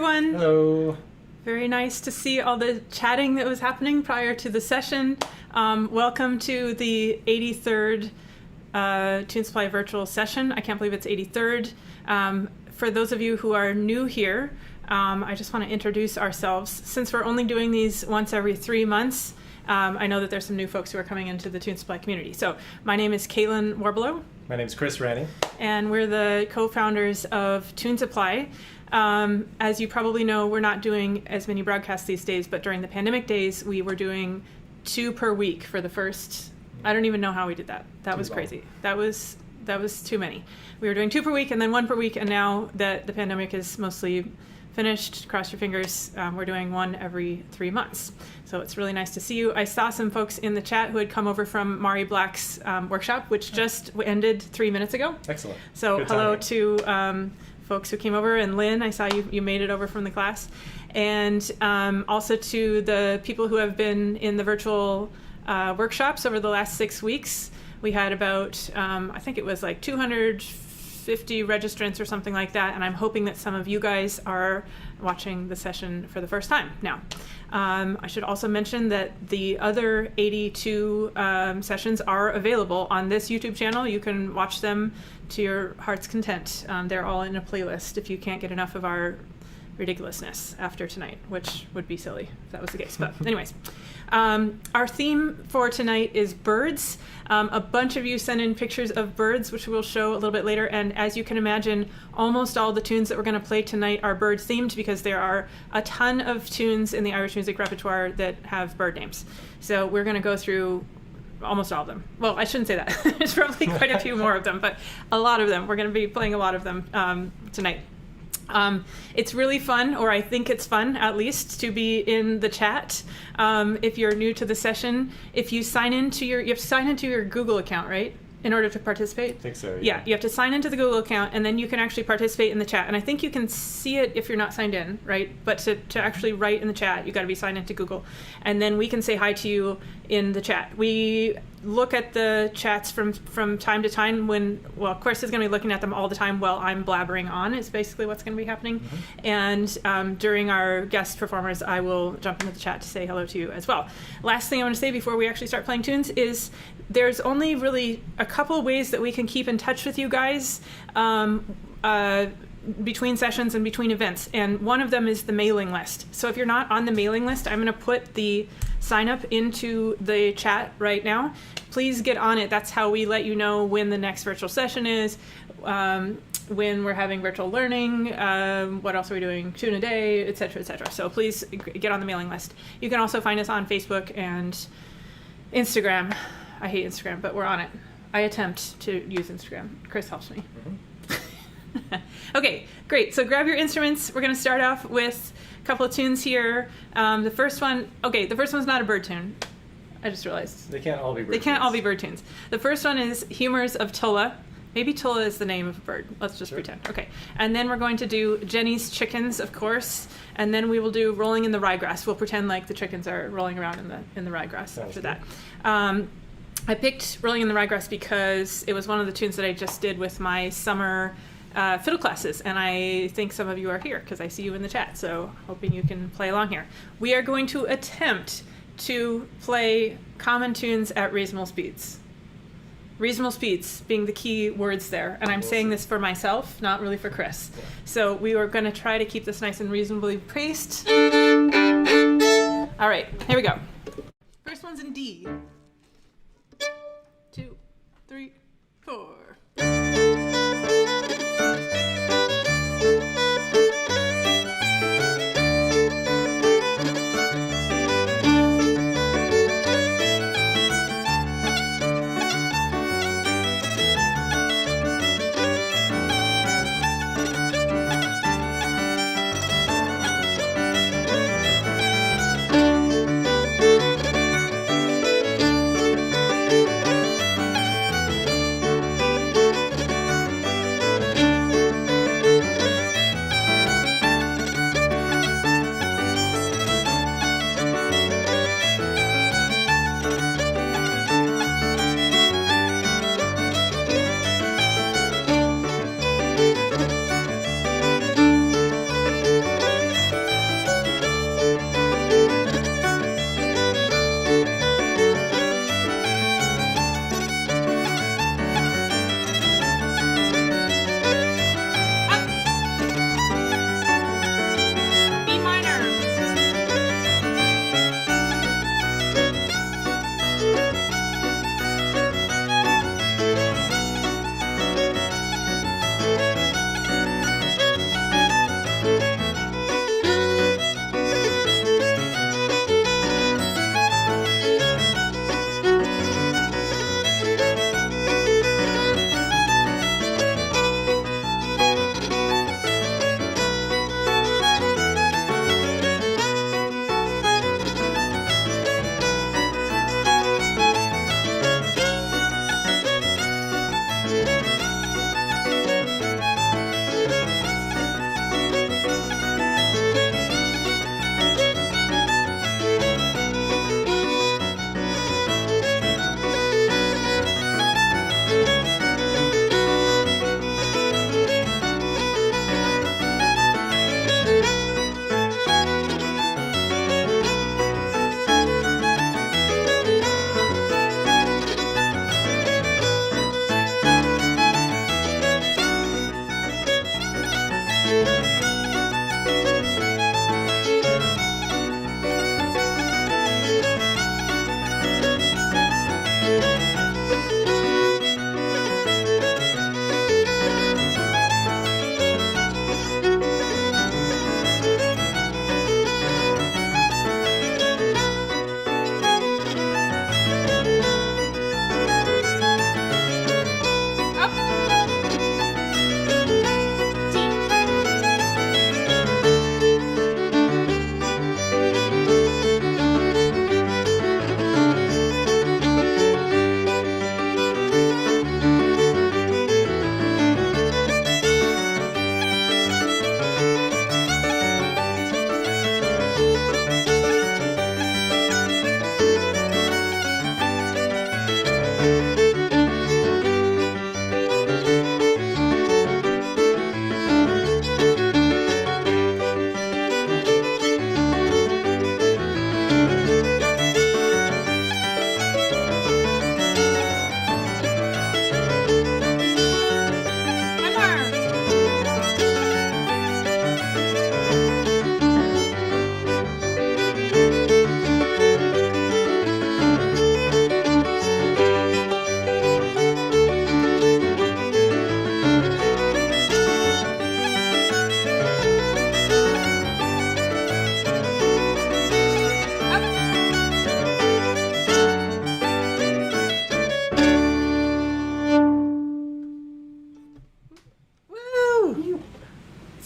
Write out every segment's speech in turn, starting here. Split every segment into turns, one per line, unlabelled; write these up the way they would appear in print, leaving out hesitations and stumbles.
everyone.
Hello.
Very nice to see all the chatting that was happening prior to the session. Welcome to the 83rd Toon Supply virtual session. I can't believe it's 83rd. For those of you who are new here, I just want to introduce ourselves. Since we're only doing these once every 3 months, I know that there's some new folks who are coming into the Toon Supply community. So my name is Warbelow.
My name is Chris Ranney.
And we're the co-founders of Toon Supply. As you probably know, we're not doing as many broadcasts these days, but during the pandemic days, we were doing 2 per week for the first, I don't even know how we did that. That was crazy. That was too many. We were doing 2 per week and then 1 per week, and now that the pandemic is mostly finished, cross your fingers, we're doing 1 every 3 months. So it's really nice to see you. I saw some folks in the chat who had come over from Mari Black's workshop, which just ended 3 minutes ago.
Excellent.
So
Good
hello
timing.
to folks who came over, and Lynn, I saw you made it over from the class. And also to the people who have been in the virtual workshops over the last 6 weeks. We had about, I think it was like 250 registrants or something like that, and I'm hoping that some of you guys are watching the session for the first time now. I should also mention that the other 82 sessions are available on this YouTube channel. You can watch them to your heart's content. They're all in a playlist if you can't get enough of our ridiculousness after tonight, which would be silly if that was the case. But anyways, our theme for tonight is birds. A bunch of you sent in pictures of birds, which we'll show a little bit later. And as you can imagine, almost all the tunes that we're going to play tonight are bird themed, because there are a ton of tunes in the Irish music repertoire that have bird names. So we're going to go through almost all of them. Well, I shouldn't say that. There's probably quite a few more of them, but a lot of them. We're going to be playing a lot of them tonight. It's really fun, or I think it's fun at least, to be in the chat. If you're new to the session, if you sign into you have to sign into your Google account, right, in order to participate?
I think so,
yeah. You have to sign into the Google account, and then you can actually participate in the chat. And I think you can see it if you're not signed in, right? But to actually write in the chat, you got to be signed into Google. And then we can say hi to you in the chat. We look at the chats from time to time when, well, Chris is going to be looking at them all the time while I'm blabbering on, is basically what's going to be happening. Mm-hmm. And during our guest performers, I will jump into the chat to say hello to you as well. Last thing I want to say before we actually start playing tunes is there's only really a couple of ways that we can keep in touch with you guys between sessions and between events. And one of them is the mailing list. So if you're not on the mailing list, I'm going to put the sign up into the chat right now. Please get on it. That's how we let you know when the next virtual session is, when we're having virtual learning, what else are we doing, tune a day, etc., etc. So please get on the mailing list. You can also find us on Facebook and Instagram. I hate Instagram, but we're on it. I attempt to use Instagram. Chris helps me. Mm-hmm. Okay, great. So grab your instruments. We're going to start off with a couple of tunes here. The first one's not a bird tune. I just realized.
They can't all be bird tunes.
They can't all be bird tunes. The first one is Humours of Tulla. Maybe Tulla is the name of a bird. Let's just pretend. Okay. And then we're going to do Jenny's Chickens, of course. And then we will do Rolling in the Ryegrass. We'll pretend like the chickens are rolling around in the ryegrass after that. I picked Rolling in the Ryegrass because it was one of the tunes that I just did with my summer fiddle classes, and I think some of you are here because I see you in the chat, so hoping you can play along here. We are going to attempt to play common tunes at reasonable speeds. Reasonable speeds being the key words there, and I'm saying this for myself, not really for Chris. Yeah. So we are going to try to keep this nice and reasonably paced. All right, here we go. First one's in D. 2, 3, 4.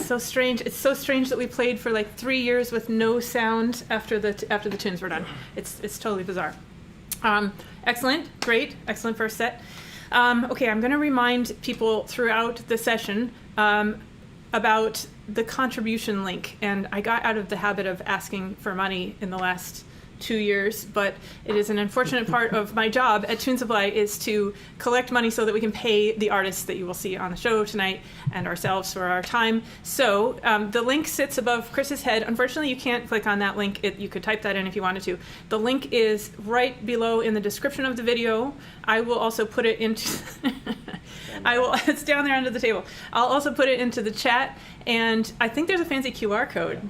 so strange. It's so strange that we played for like 3 years with no sound after the tunes were done. It's totally bizarre. Excellent, great, excellent first set. Okay, I'm going to remind people throughout the session about the contribution link, and I got out of the habit of asking for money in the last 2 years, but it is an unfortunate part of my job at Tune Supply is to collect money so that we can pay the artists that you will see on the show tonight and ourselves for our time. So the link sits above Chris's head. Unfortunately, you can't click on that link. You could type that in if you wanted to. The link is right below in the description of the video. I will also put it into it's down there under the table. I'll also put it into the chat, and I think there's a fancy QR code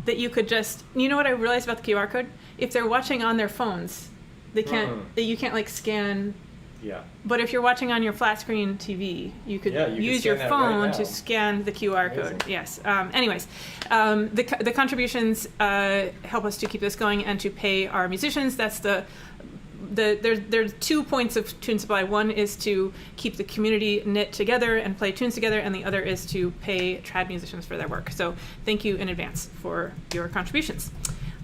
that you could just, you know what I realized about the QR code? If they're watching on their phones, they can't, you can't like scan.
Yeah.
But if you're watching on your flat screen TV, you could use your phone to scan the QR code. Yes. Anyways, the contributions help us to keep this going and to pay our musicians. That's there's 2 points of Tune Supply. One is to keep the community knit together and play tunes together, and the other is to pay trad musicians for their work. So thank you in advance for your contributions.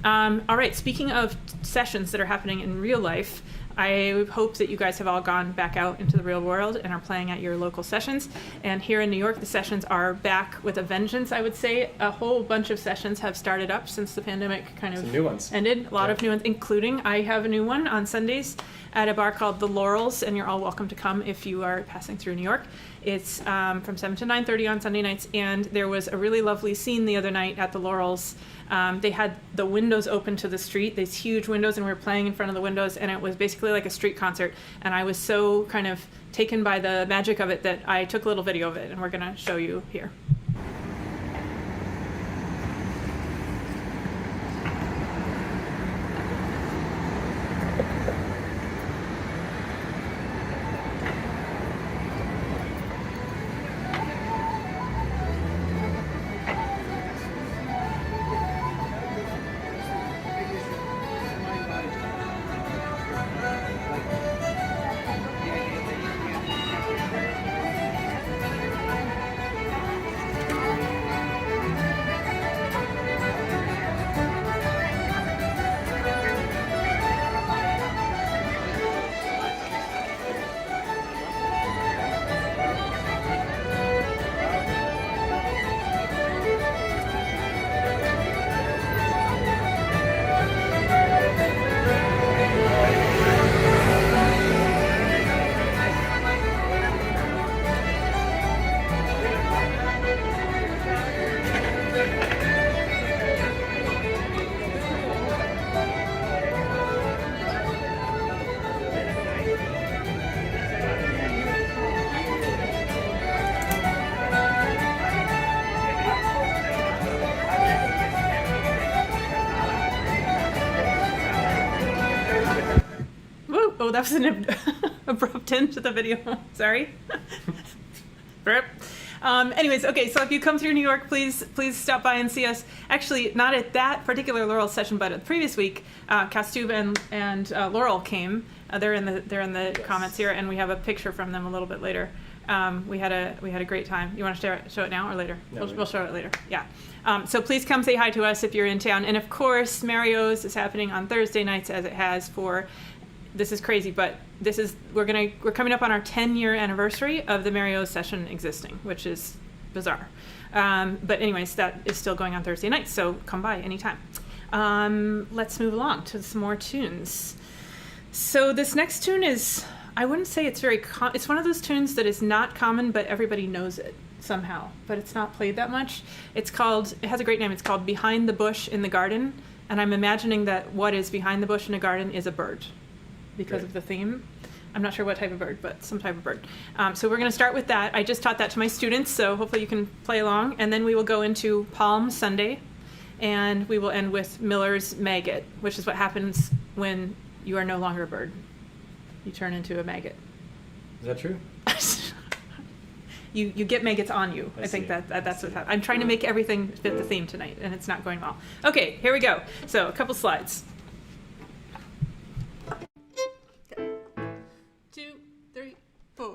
All right, speaking of sessions that are happening in real life, I hope that you guys have all gone back out into the real world and are playing at your local sessions. And here in New York, the sessions are back with a vengeance, I would say. A whole bunch of sessions have started up since the pandemic kind of
new ones.
ended. A lot of new ones, including I have a new one on Sundays at a bar called The Laurels, and you're all welcome to come if you are passing through New York. It's from 7 to 9:30 on Sunday nights, and there was a really lovely scene the other night at The Laurels. They had the windows open to the street, these huge windows, and we were playing in front of the windows, and it was basically like a street concert, and I was so kind of taken by the magic of it that I took a little video of it, and we're going to show you here. Oh, that was an abrupt end to the video. Sorry. Anyways, okay, so if you come through New York, please stop by and see us. Actually, not at that particular Laurel session, but at the previous week, Castube and Laurel came. They're in the comments here, and we have a picture from them a little bit later. We had a great time. You want to show it now or later? No, we'll show it later. Yeah. So please come say hi to us if you're in town. And of course, Mario's is happening on Thursday nights, as it has for. This is crazy, but we're coming up on our 10-year anniversary of the Mario's session existing, which is bizarre. But anyways, that is still going on Thursday nights, so come by anytime. Let's move along to some more tunes. So this next tune is, I wouldn't say it's very it's one of those tunes that is not common, but everybody knows it somehow, but it's not played that much. It has a great name. It's called Behind the Bush in the Garden, and I'm imagining that what is behind the bush in a garden is a bird because of the theme. I'm not sure what type of bird, but some type of bird. So we're going to start with that. I just taught that to my students, so hopefully you can play along, and then we will go into Palm Sunday, and we will end with Miller's Maggot, which is what happens when you are no longer a bird. You turn into a maggot.
Is that true?
You get maggots on you. I think that's what's happening. I'm trying to make everything fit the theme tonight, and it's not going well. Okay, here we go. So a couple slides. 2, 3, 4.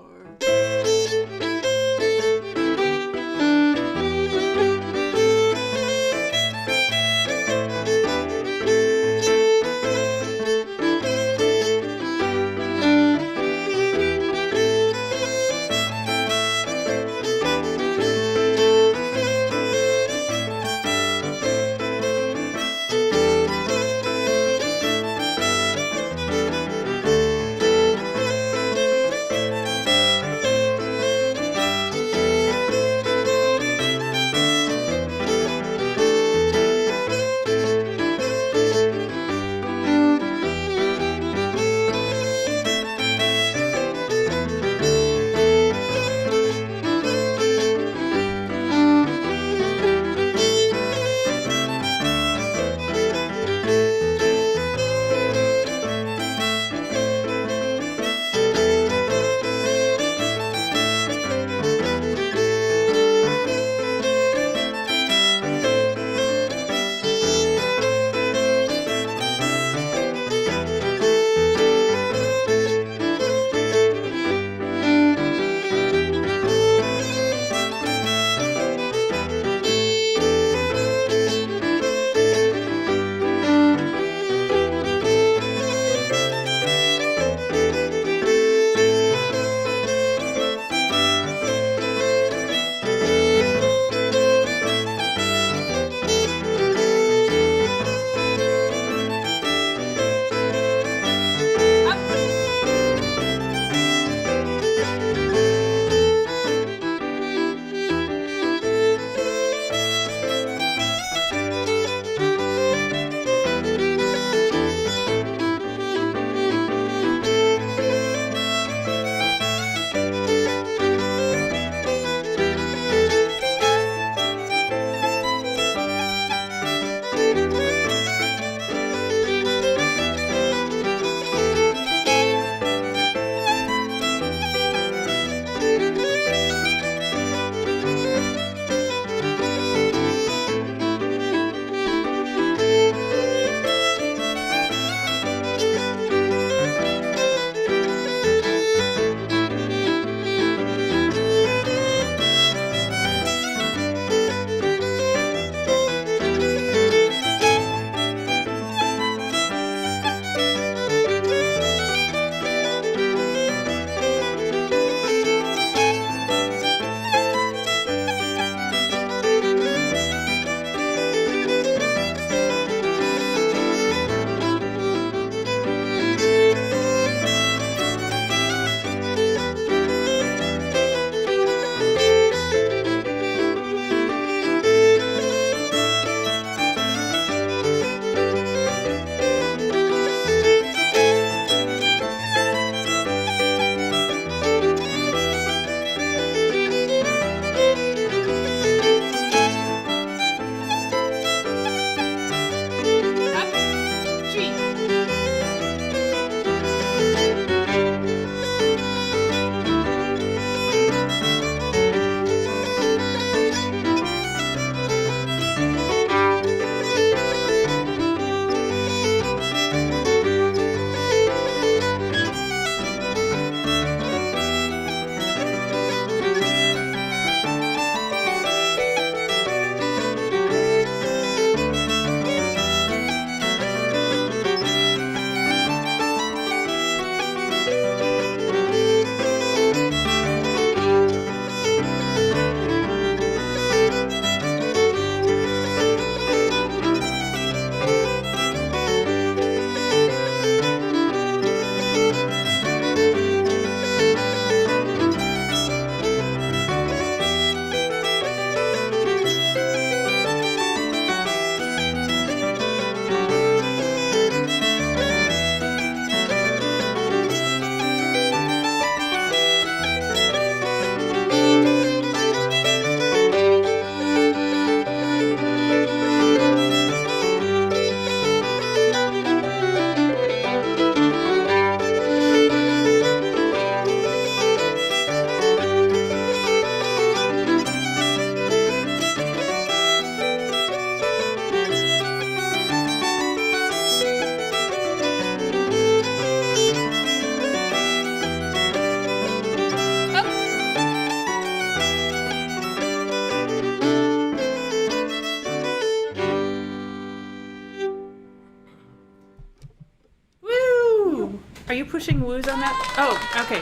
finishing woos on that? Oh, okay.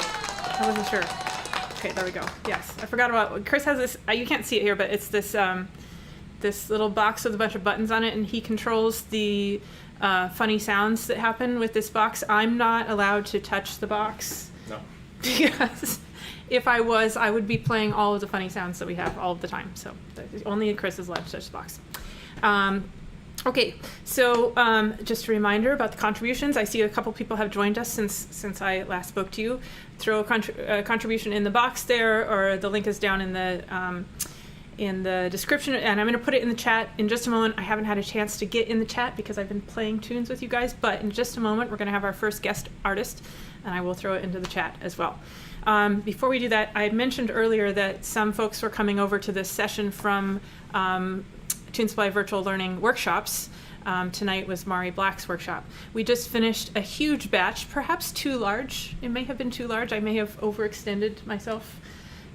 I wasn't sure. Okay, there we go. Yes, I forgot about. Chris has this. You can't see it here, but it's this this little box with a bunch of buttons on it, and he controls the funny sounds that happen with this box. I'm not allowed to touch the box.
No.
Because if I was, I would be playing all of the funny sounds that we have all of the time. So only Chris is allowed to touch the box. Okay, so just a reminder about the contributions. I see a couple people have joined us since I last spoke to you. Throw a contribution in the box there, or the link is down in the description, and I'm going to put it in the chat in just a moment. I haven't had a chance to get in the chat because I've been playing tunes with you guys, but in just a moment we're going to have our first guest artist, and I will throw it into the chat as well. Before we do that, I mentioned earlier that some folks were coming over to this session from Tune Supply Virtual Learning Workshops. Tonight was Mari Black's workshop. We just finished a huge batch, perhaps too large. It may have been too large. I may have overextended myself,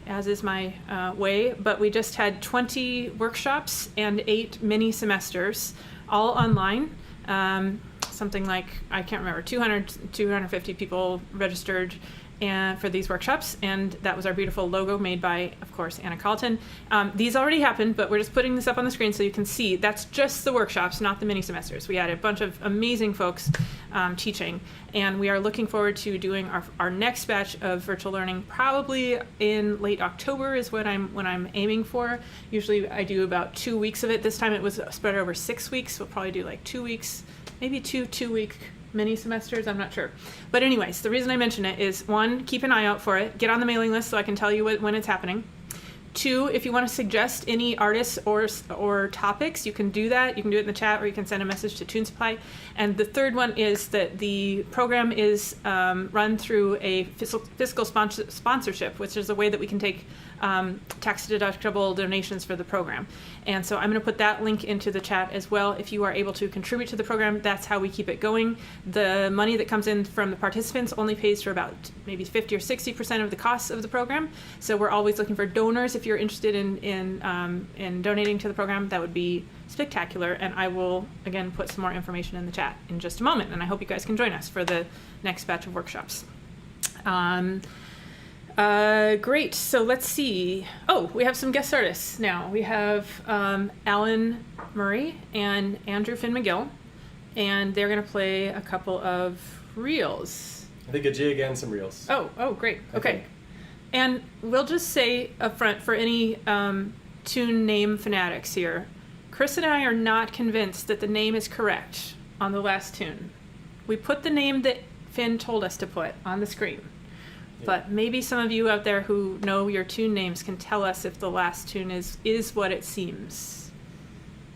as is my way, but we just had 20 workshops and 8 mini semesters, all online. Something like, I can't remember, 250 people registered for these workshops, and that was our beautiful logo made by, of course, Anna Carlton. These already happened, but we're just putting this up on the screen so you can see. That's just the workshops, not the mini semesters. We had a bunch of amazing folks teaching, and we are looking forward to doing our next batch of virtual learning probably in late October is what I'm aiming for. Usually I do about 2 weeks of it. This time it was spread over 6 weeks. We'll probably do like 2 weeks, maybe two-week mini semesters, I'm not sure. But anyways, the reason I mention it is, 1, keep an eye out for it. Get on the mailing list so I can tell you when it's happening. 2, if you want to suggest any artists or topics, you can do that. You can do it in the chat, or you can send a message to Tune Supply. And the third one is that the program is run through a fiscal sponsorship, which is a way that we can take tax-deductible donations for the program. And so I'm going to put that link into the chat as well. If you are able to contribute to the program, that's how we keep it going. The money that comes in from the participants only pays for about maybe 50 or 60% of the costs of the program. So we're always looking for donors. If you're interested in donating to the program, that would be spectacular. And I will, again, put some more information in the chat in just a moment. And I hope you guys can join us for the next batch of workshops. Great, so let's see. Oh, we have some guest artists now. We have Alan Murray and Andrew Finn Magill, and they're going to play a couple of reels.
I think a jig and some reels.
Oh, great. Okay. And we'll just say up front for any tune name fanatics here, Chris and I are not convinced that the name is correct on the last tune. We put the name that Finn told us to put on the screen. Yeah. But maybe some of you out there who know your tune names can tell us if the last tune is what it seems.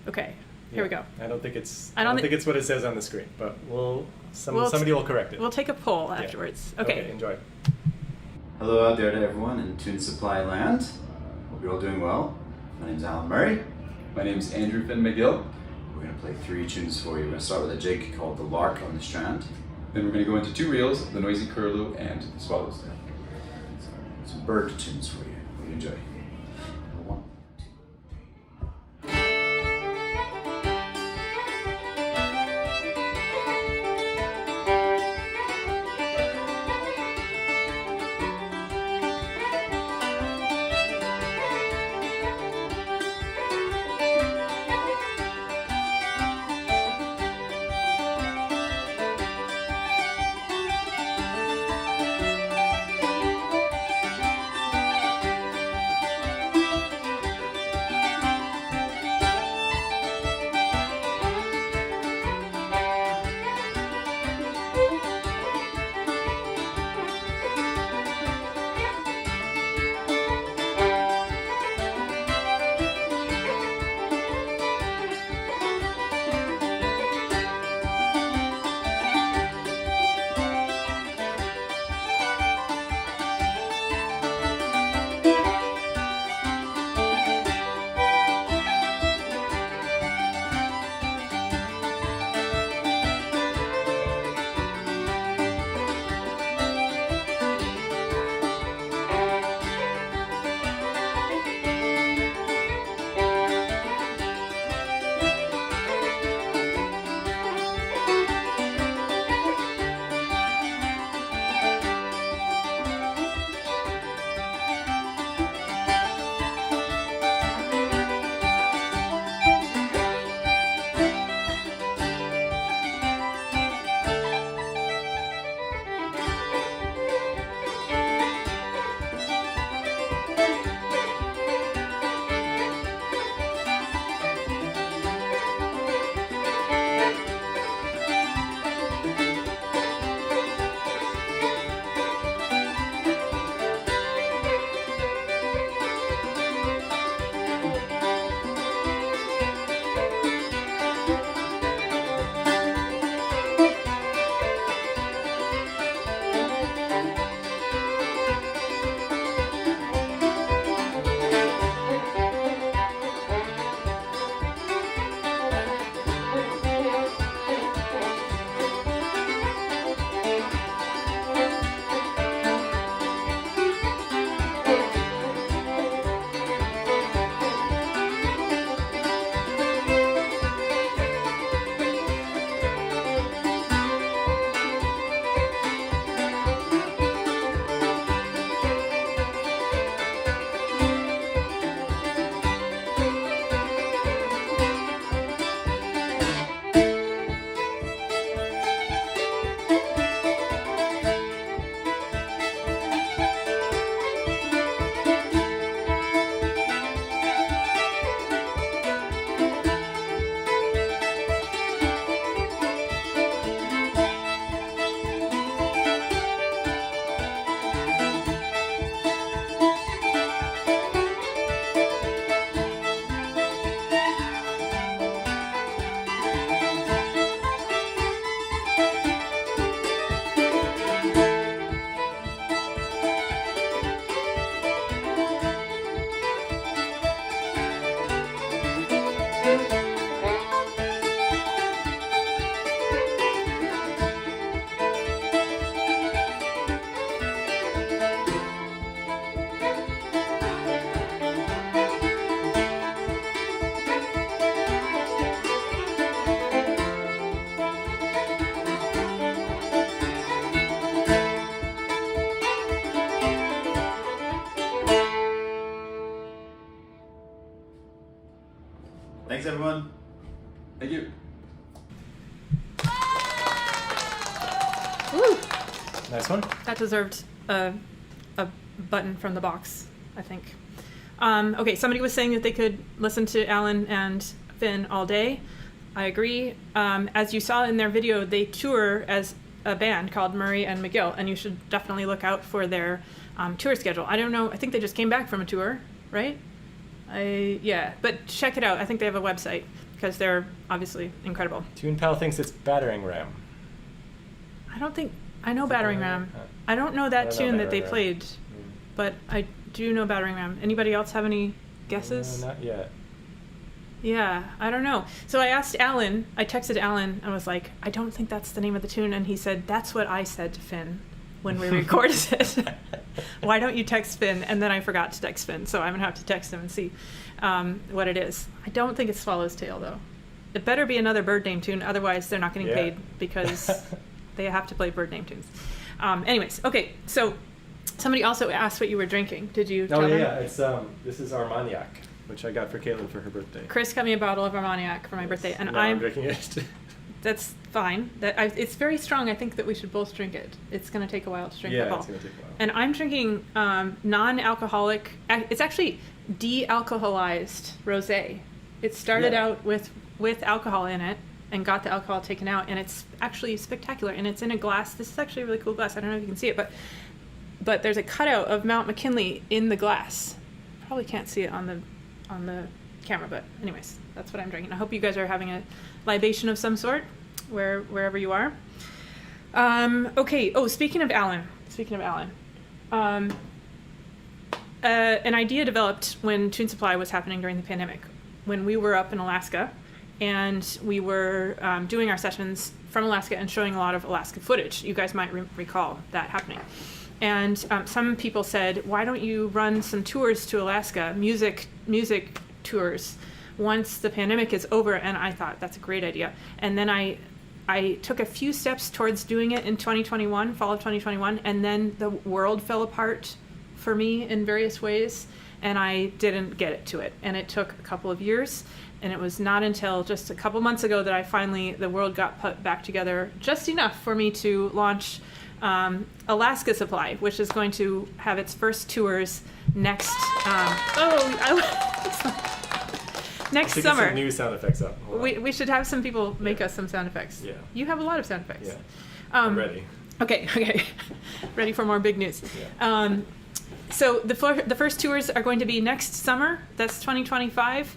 Okay, here we go.
I don't think it's what it says on the screen, but somebody will correct it.
We'll take a poll afterwards. Okay,
enjoy.
Hello out there to everyone in Tune Supply land. Hope you're all doing well. My name's Alan Murray.
My name's Andrew Finn Magill.
We're going to play 3 tunes for you. We're going to start with a jig called the Lark on the Strand.
Then we're going to go into 2 reels, the Noisy Curlew and the Swallows.
Some bird tunes for you. Hope you enjoy. 1, 2, 3. Thanks, everyone.
Thank you.
Woo!
Nice one.
That deserved a button from the box, I think. Okay, somebody was saying that they could listen to Alan and Finn all day. I agree. As you saw in their video, they tour as a band called Murray and Magill, and you should definitely look out for their tour schedule. I don't know. I think they just came back from a tour, right? Yeah, but check it out. I think they have a website because they're obviously incredible.
Tune Pal thinks it's Battering Ram.
I know Battering Ram. I don't know that tune that they played, but I do know Battering Ram. Anybody else have any guesses?
Not yet.
Yeah, I don't know. So I asked Alan, I texted Alan and was like, I don't think that's the name of the tune. And he said, that's what I said to Finn when we recorded it. Why don't you text Finn? And then I forgot to text Finn. So I'm going to have to text him and see what it is. I don't think it's Swallow's Tail, though. It better be another bird name tune. Otherwise, they're not getting paid because they have to play bird name tunes. Anyways, okay. So somebody also asked what you were drinking. Did you tell them?
Yeah. It's this is Armagnac, which I got for Caitlin for her birthday.
Chris got me a bottle of Armagnac for my birthday, and
I'm drinking it.
That's fine. It's very strong. I think that we should both drink it. It's going to take a while to drink
Yeah,
all.
it's going to take a while.
And I'm drinking non-alcoholic. It's actually de-alcoholized rosé. It started out with alcohol in it and got the alcohol taken out, and it's actually spectacular. And it's in a glass. This is actually a really cool glass. I don't know if you can see it, but there's a cutout of Mount McKinley in the glass. Probably can't see it on the camera, but anyways, that's what I'm drinking. I hope you guys are having a libation of some sort wherever you are. Okay. Oh, speaking of Alan, an idea developed when Tune Supply was happening during the pandemic, when we were up in Alaska, and we were doing our sessions from Alaska and showing a lot of Alaska footage. You guys might recall that happening. And some people said, why don't you run some tours to Alaska, music tours, once the pandemic is over? And I thought, that's a great idea. And then I took a few steps towards doing it in 2021, fall of 2021, and then the world fell apart for me in various ways, and I didn't get it to it. And it took a couple of years, and it was not until just a couple months ago that the world got put back together just enough for me to launch Alaska Supply, which is going to have its first tours next next summer.
Get some new sound effects up.
We should have some people make us some sound effects.
Yeah.
You have a lot of sound effects.
Yeah. I'm ready.
Okay. Ready for more big news.
Yeah.
So the first tours are going to be next summer. That's 2025.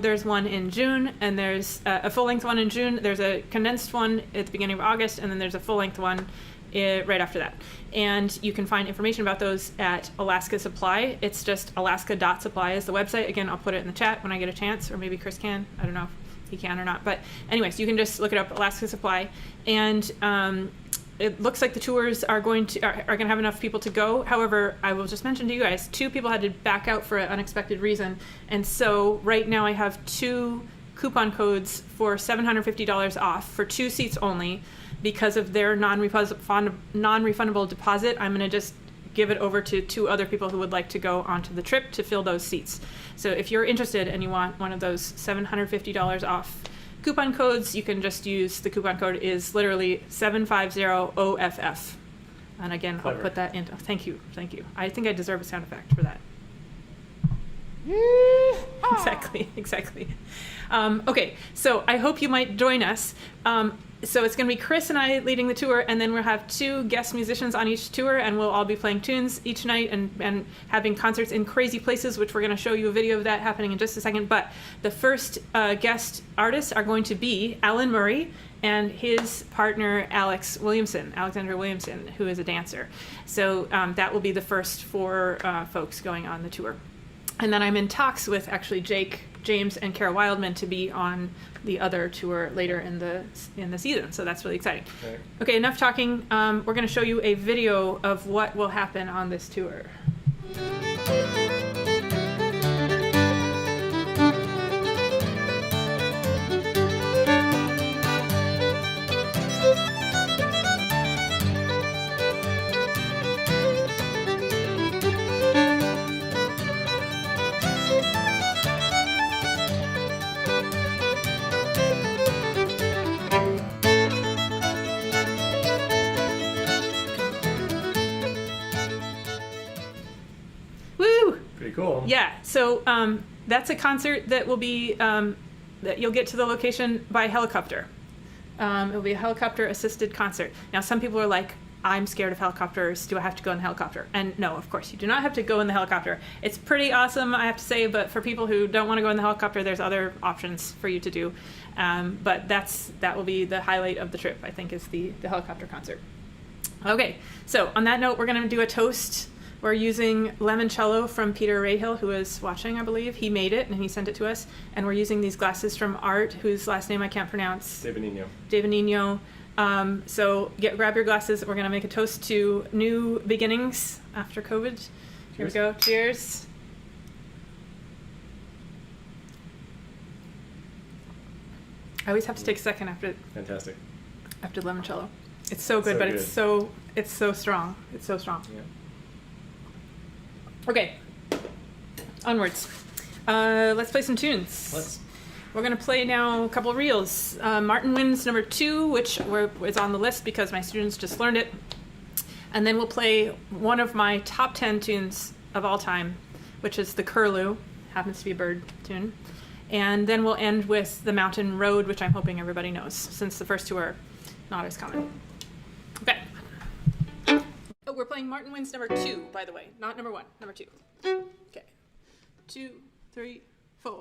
There's one in June, and there's a full-length one in June. There's a condensed one at the beginning of August, and then there's a full-length one right after that. And you can find information about those at Alaska Supply. It's just alaska.supply is the website. Again, I'll put it in the chat when I get a chance, or maybe Chris can. I don't know if he can or not. But anyways, you can just look it up, Alaska Supply. And it looks like the tours are going to have enough people to go. However, I will just mention to you guys, 2 people had to back out for an unexpected reason. And so right now I have 2 coupon codes for $750 off for 2 seats only. Because of their non-refundable deposit, I'm going to just give it over to 2 other people who would like to go onto the trip to fill those seats. So if you're interested and you want one of those $750 off coupon codes, you can just use the coupon code is literally 750OFF. And again, Clever. I'll put that in. Oh, thank you. I think I deserve a sound effect for that. Exactly. Okay, so I hope you might join us. So it's going to be Chris and I leading the tour, and then we'll have 2 guest musicians on each tour, and we'll all be playing tunes each night and having concerts in crazy places, which we're going to show you a video of that happening in just a second. But the first guest artists are going to be Alan Murray and his partner Alexander Williamson, who is a dancer. So that will be the first 4 folks going on the tour. And then I'm in talks with actually Jake, James, and Cara Wildman to be on the other tour later in the season. So that's really exciting. Okay, enough talking. We're going to show you a video of what will happen on this tour.
Pretty cool.
Yeah. So that's a concert that will be that you'll get to the location by helicopter. It'll be a helicopter-assisted concert. Now, some people are like, I'm scared of helicopters. Do I have to go in the helicopter? And no, of course, you do not have to go in the helicopter. It's pretty awesome, I have to say, but for people who don't want to go in the helicopter, there's other options for you to do. But that will be the highlight of the trip, I think, is the helicopter concert. Okay, so on that note, we're going to do a toast. We're using limoncello from Peter Rayhill, who is watching, I believe. He made it, and he sent it to us. And we're using these glasses from Art, whose last name I can't pronounce. Davanino. So grab your glasses. We're going to make a toast to new beginnings after COVID. Cheers. Here we go. Cheers. I always have to take a second after limoncello. It's so good, but it's so strong. It's so strong.
Yeah.
Okay, onwards. Let's play some tunes. We're going to play now a couple of reels. Martin Wynne's number 2, which is on the list because my students just learned it. And then we'll play one of my top 10 tunes of all time, which is the Curlew, happens to be a bird tune. And then we'll end with the Mountain Road, which I'm hoping everybody knows, since the first two are not as common. Okay. Oh, we're playing Martin Wynne's number 2, by the way, not number 1, number 2. Okay. 2, 3, 4.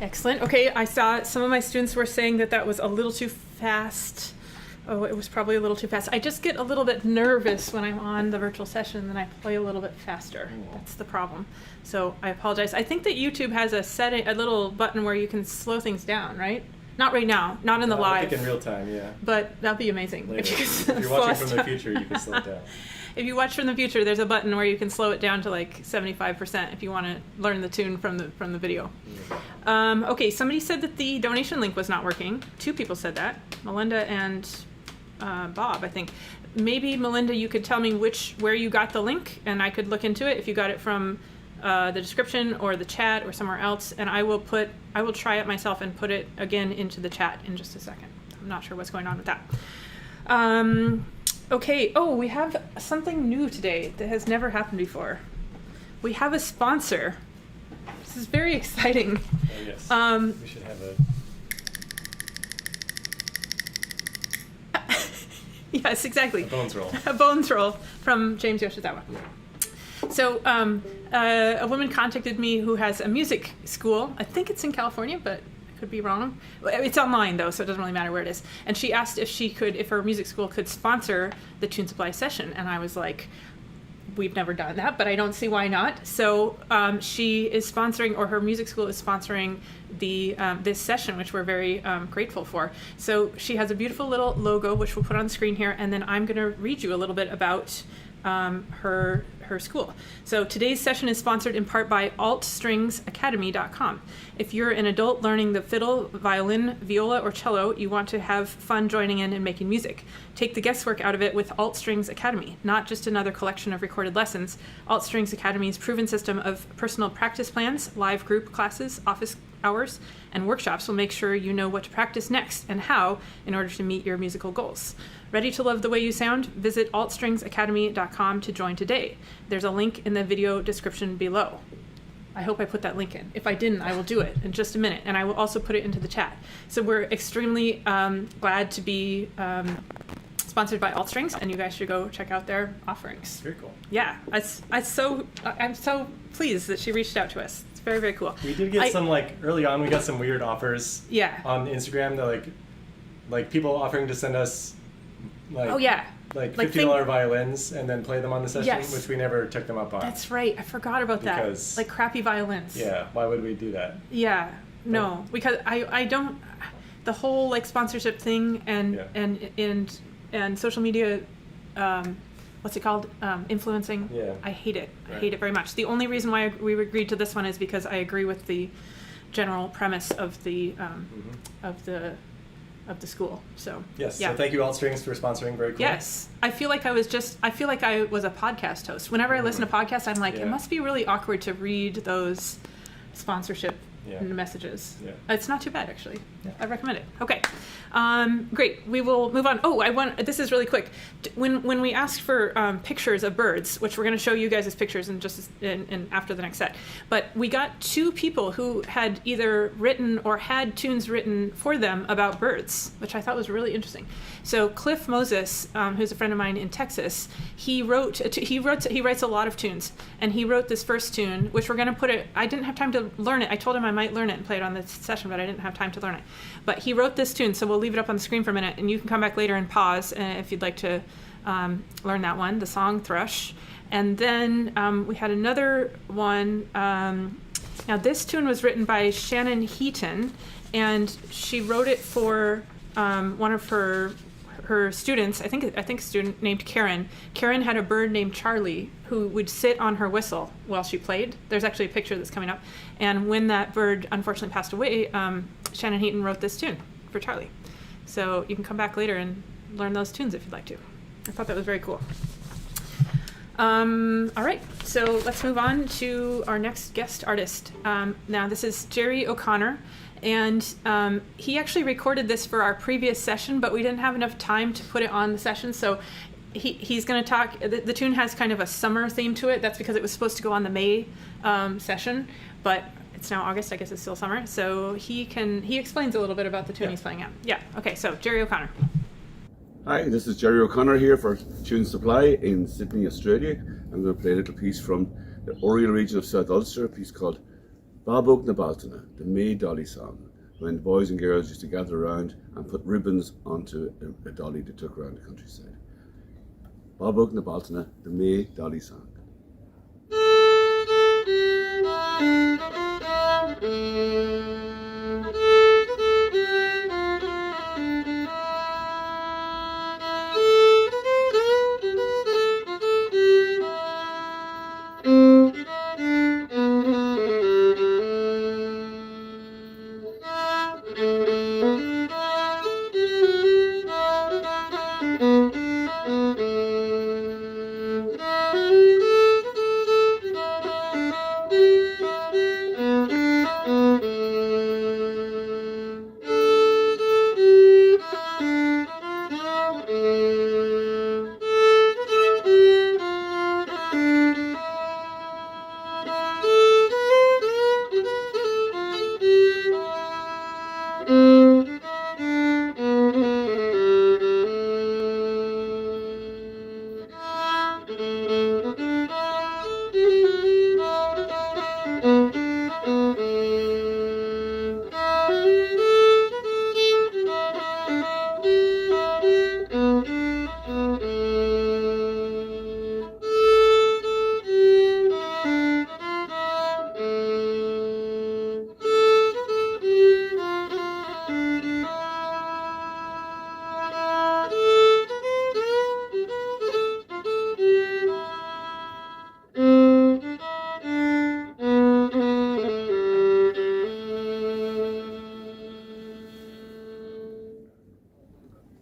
Excellent. Okay, I saw some of my students were saying that was a little too fast. Oh, it was probably a little too fast. I just get a little bit nervous when I'm on the virtual session, and I play a little bit faster. That's the problem. So I apologize. I think that YouTube has a little button where you can slow things down, right? Not right now, not in the live.
I think in real time, yeah.
But that'd be amazing.
Later. If you're watching from the future, you can slow it down.
If you watch from the future, there's a button where you can slow it down to like 75% if you want to learn the tune from the video. Okay, somebody said that the donation link was not working. 2 people said that, Melinda and Bob, I think. Maybe Melinda, you could tell me where you got the link, and I could look into it if you got it from the description or the chat or somewhere else, and I will try it myself and put it again into the chat in just a second. I'm not sure what's going on with that. Okay, we have something new today that has never happened before. We have a sponsor. This is very exciting.
Oh, yes. We should have a...
Yes, exactly.
A bones roll.
A bones roll from James Yoshizawa. So a woman contacted me who has a music school. I think it's in California, but I could be wrong. It's online though, so it doesn't really matter where it is. And she asked if her music school could sponsor the Tune Supply session. And I was like, we've never done that, but I don't see why not. So she is sponsoring, or her music school is sponsoring this session, which we're very grateful for. So she has a beautiful little logo, which we'll put on the screen here, and then I'm going to read you a little bit about her school. So today's session is sponsored in part by altstringsacademy.com. If you're an adult learning the fiddle, violin, viola, or cello, you want to have fun joining in and making music. Take the guesswork out of it with Alt Strings Academy, not just another collection of recorded lessons. Alt Strings Academy's proven system of personal practice plans, live group classes, office hours, and workshops will make sure you know what to practice next and how in order to meet your musical goals. Ready to love the way you sound? Visit altstringsacademy.com to join today. There's a link in the video description below. I hope I put that link in. If I didn't, I will do it in just a minute, and I will also put it into the chat. So we're extremely glad to be sponsored by Alt Strings, and you guys should go check out their offerings.
Very cool.
Yeah, I'm so pleased that she reached out to us. It's very, very cool.
We did get some, early on, we got some weird offers on Instagram that, like people offering to send us, $50 violins and then play them on the session, which we never took them up on.
That's right. I forgot about that. Like crappy violins.
Yeah, why would we do that?
Yeah, no, because I don't, the whole sponsorship thing and social media, what's it called? Influencing. Yeah. I hate it. Right. I hate it very much. The only reason why we agreed to this one is because I agree with the general premise of the school. So
yes. Yeah. So thank you, Alt Strings, for sponsoring. Very cool.
Yes. I feel like I was a podcast host. Whenever I listen to podcasts, I'm like, it must be really awkward to read those sponsorship messages. Yeah. It's not too bad, actually. Yeah. I recommend it. Okay. Great. We will move on. This is really quick. When we asked for pictures of birds, which we're going to show you guys as pictures in after the next set, but we got 2 people who had either written or had tunes written for them about birds, which I thought was really interesting. So Cliff Moses, who's a friend of mine in Texas, he writes a lot of tunes, and he wrote this first tune, which we're going to put it. I didn't have time to learn it. I told him I might learn it and play it on this session, but I didn't have time to learn it. But he wrote this tune, so we'll leave it up on the screen for a minute, and you can come back later and pause if you'd like to learn that one, the song Thrush. And then we had another one. Now this tune was written by Shannon Heaton, and she wrote it for one of her students. I think a student named Karen. Karen had a bird named Charlie who would sit on her whistle while she played. There's actually a picture that's coming up. And when that bird unfortunately passed away, Shannon Heaton wrote this tune for Charlie. So you can come back later and learn those tunes if you'd like to. I thought that was very cool. All right, so let's move on to our next guest artist. Now this is Gerry O'Connor. And he actually recorded this for our previous session, but we didn't have enough time to put it on the session. So he's going to talk. The tune has kind of a summer theme to it. That's because it was supposed to go on the May session, but it's now August. I guess it's still summer. So he explains a little bit about the tune he's playing out. Yeah. Okay. So Gerry O'Connor.
Hi, this is Gerry O'Connor here for Tune Supply in Sydney, Australia. I'm going to play a little piece from the Oriel region of South Ulster, a piece called Bábóg Na Bealtaine, the May Dolly song, when boys and girls used to gather around and put ribbons onto a dolly they took around the countryside. Bábóg Na Bealtaine, the May Dolly song.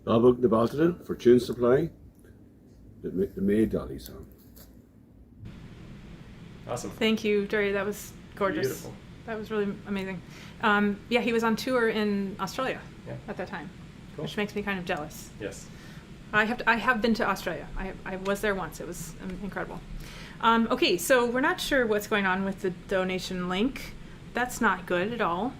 Bábóg Na Bealtaine for Tune Supply, the May Dolly song.
Awesome.
Thank you, Gerry. That was gorgeous.
Beautiful.
That was really amazing. Yeah, he was on tour in Australia at that time,
Cool.
which makes me kind of jealous.
Yes.
I have been to Australia. I was there once. It was incredible. Okay, so we're not sure what's going on with the donation link. That's not good at all.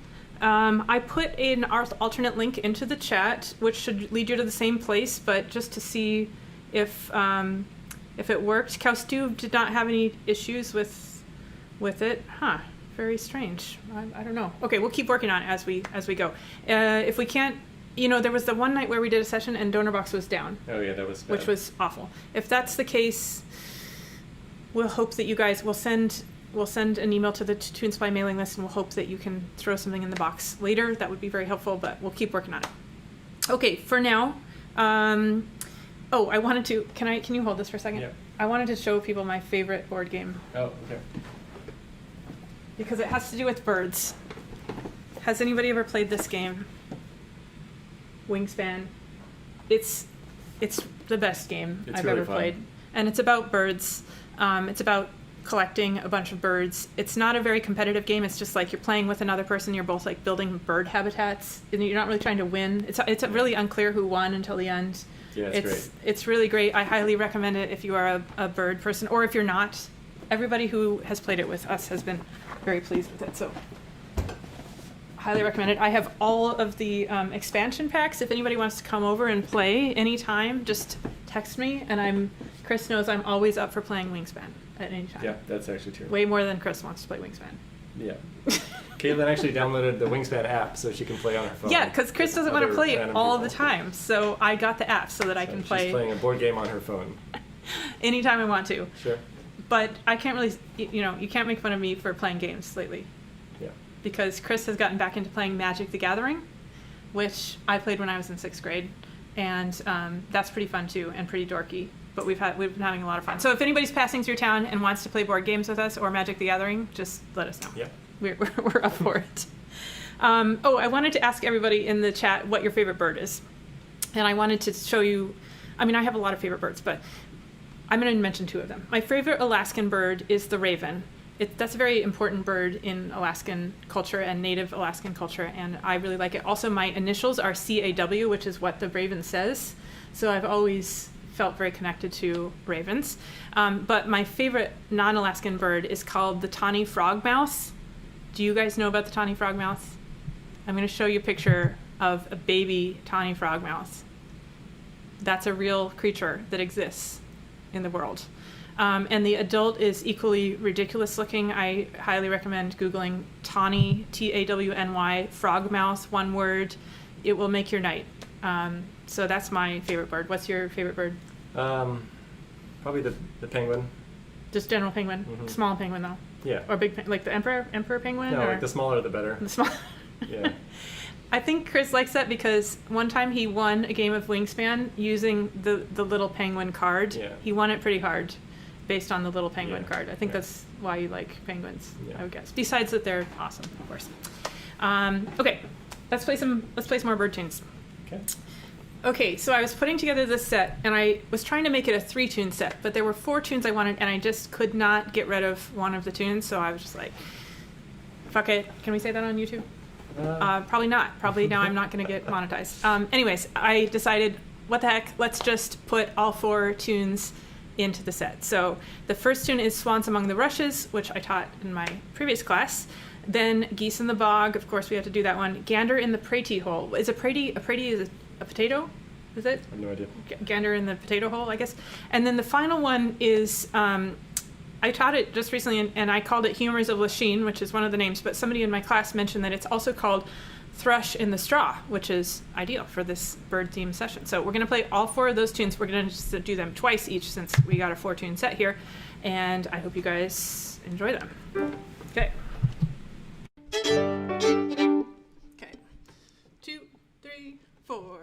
I put an alternate link into the chat, which should lead you to the same place, but just to see if it worked. Kaustu did not have any issues with it. Huh. Very strange. I don't know. Okay, we'll keep working on it as we go. If we can't, there was the one night where we did a session and donor box was down.
Oh yeah, that was bad.
Which was awful. If that's the case, we'll hope that you guys will send an email to the Tune Supply mailing list, and we'll hope that you can throw something in the box later. That would be very helpful, but we'll keep working on it. Okay, for now, I wanted to, can you hold this for a second?
Yeah.
I wanted to show people my favorite board game.
Oh, okay.
Because it has to do with birds. Has anybody ever played this game? Wingspan. It's the best game I've
really
ever
fun.
played. And it's about birds. It's about collecting a bunch of birds. It's not a very competitive game. It's just like you're playing with another person. You're both like building bird habitats. And you're not really trying to win. It's really unclear who won until the end.
Yeah, it's great.
It's really great. I highly recommend it if you are a bird person, or if you're not. Everybody who has played it with us has been very pleased with it. So highly recommend it. I have all of the expansion packs. If anybody wants to come over and play anytime, just text me. And Chris knows I'm always up for playing Wingspan at any time.
Yeah, that's actually true.
Way more than Chris wants to play Wingspan.
Yeah. Caitlin actually downloaded the Wingspan app so she can play on her phone.
Yeah, because Chris doesn't want to play it all the
people.
time. So I got the app so that I can play
She's playing a board game on her phone.
anytime I want to.
Sure.
But I can't really, you can't make fun of me for playing games lately.
Yeah.
Because Chris has gotten back into playing Magic the Gathering, which I played when I was in 6th grade. And that's pretty fun too, and pretty dorky. But we've been having a lot of fun. So if anybody's passing through town and wants to play board games with us or Magic the Gathering, just let us know.
Yeah.
We're up for it. I wanted to ask everybody in the chat what your favorite bird is. And I wanted to show you, I have a lot of favorite birds, but I'm going to mention 2 of them. My favorite Alaskan bird is the raven. That's a very important bird in Alaskan culture and native Alaskan culture, and I really like it. Also, my initials are CAW, which is what the raven says. So I've always felt very connected to ravens. But my favorite non-Alaskan bird is called the tawny frogmouth. Do you guys know about the tawny frogmouth? I'm going to show you a picture of a baby tawny frogmouth. That's a real creature that exists in the world. And the adult is equally ridiculous looking. I highly recommend Googling tawny, Tawny, frogmouth, one word. It will make your night. So that's my favorite bird. What's your favorite bird?
Probably the penguin.
Just general penguin?
Mm-hmm.
Small penguin, though?
Yeah.
Or big, like the emperor penguin?
No,
or?
like the smaller the better.
The small.
Yeah.
I think Chris likes that because one time he won a game of Wingspan using the little penguin card.
Yeah.
He won it pretty hard based on the little penguin card. I think
Yeah.
that's why you like penguins,
Yeah.
I would guess. Besides that they're awesome, of course. Okay, let's play some more bird tunes.
Okay.
Okay, so I was putting together this set, and I was trying to make it a 3-tune set, but there were 4 tunes I wanted, and I just could not get rid of one of the tunes, so I was just like, fuck it. Can we say that on YouTube? Probably not. Probably now I'm not going to get monetized. Anyways, I decided, what the heck, let's just put all 4 tunes into the set. So the first tune is Swans Among the Rushes, which I taught in my previous class. Then Geese in the Bog, of course we have to do that one. Gander in the Pratie hole. Is a Pratie is a potato? Is it?
I have no idea.
Gander in the potato hole, I guess. And then the final one is, I taught it just recently, and I called it Humours of Lachine, which is one of the names, but somebody in my class mentioned that it's also called Thrush in the Straw, which is ideal for this bird theme session. So we're going to play all 4 of those tunes. We're going to just do them twice each since we got a 4-tune set here, and I hope you guys enjoy them. Okay. Okay. 2, 3, 4.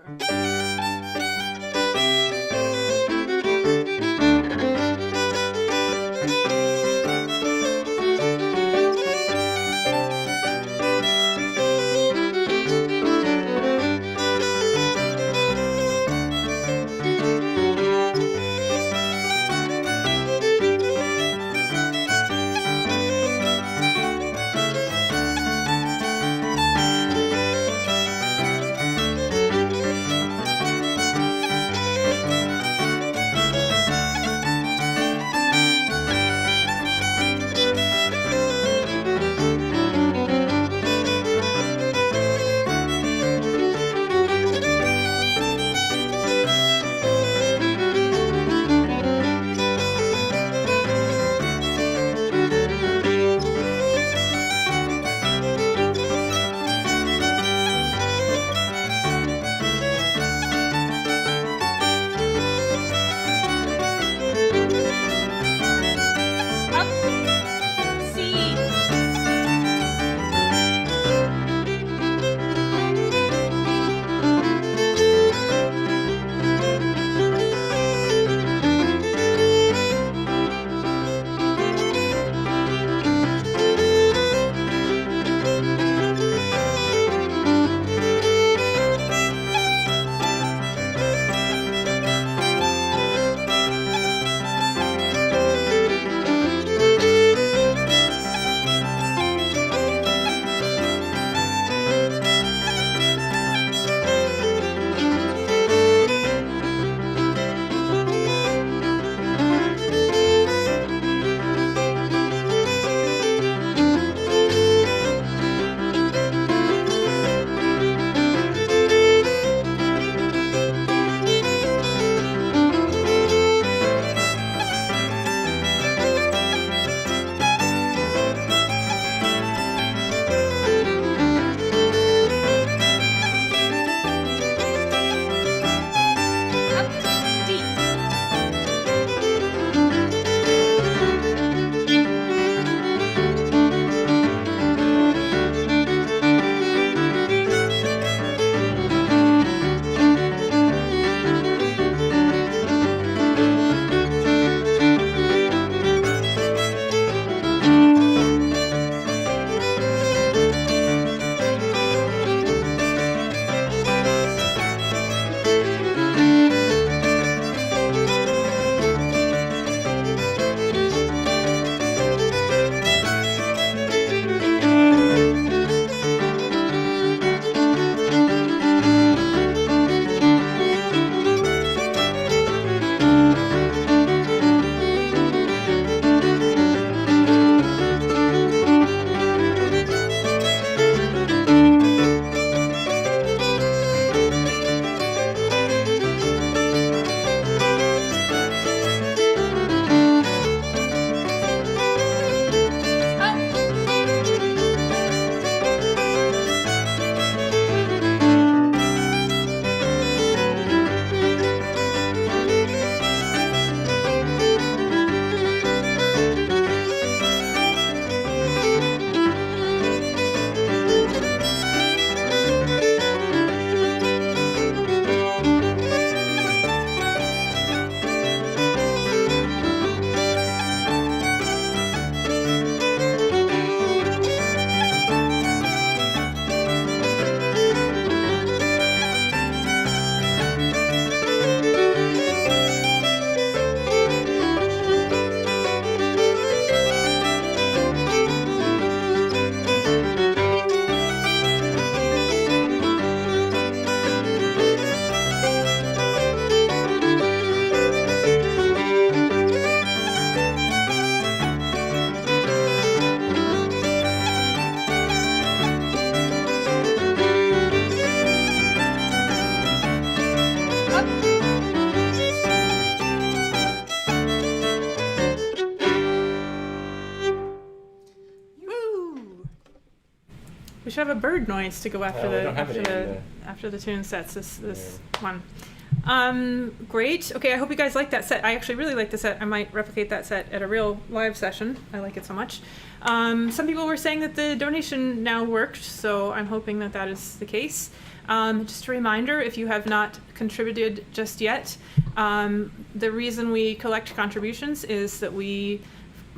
We should have a bird noise to go after
after
the tune sets. This one. Great. Okay, I hope you guys like that set. I actually really like the set. I might replicate that set at a real live session. I like it so much. Some people were saying that the donation now worked, so I'm hoping that that is the case. Just a reminder, if you have not contributed just yet, the reason we collect contributions is that we,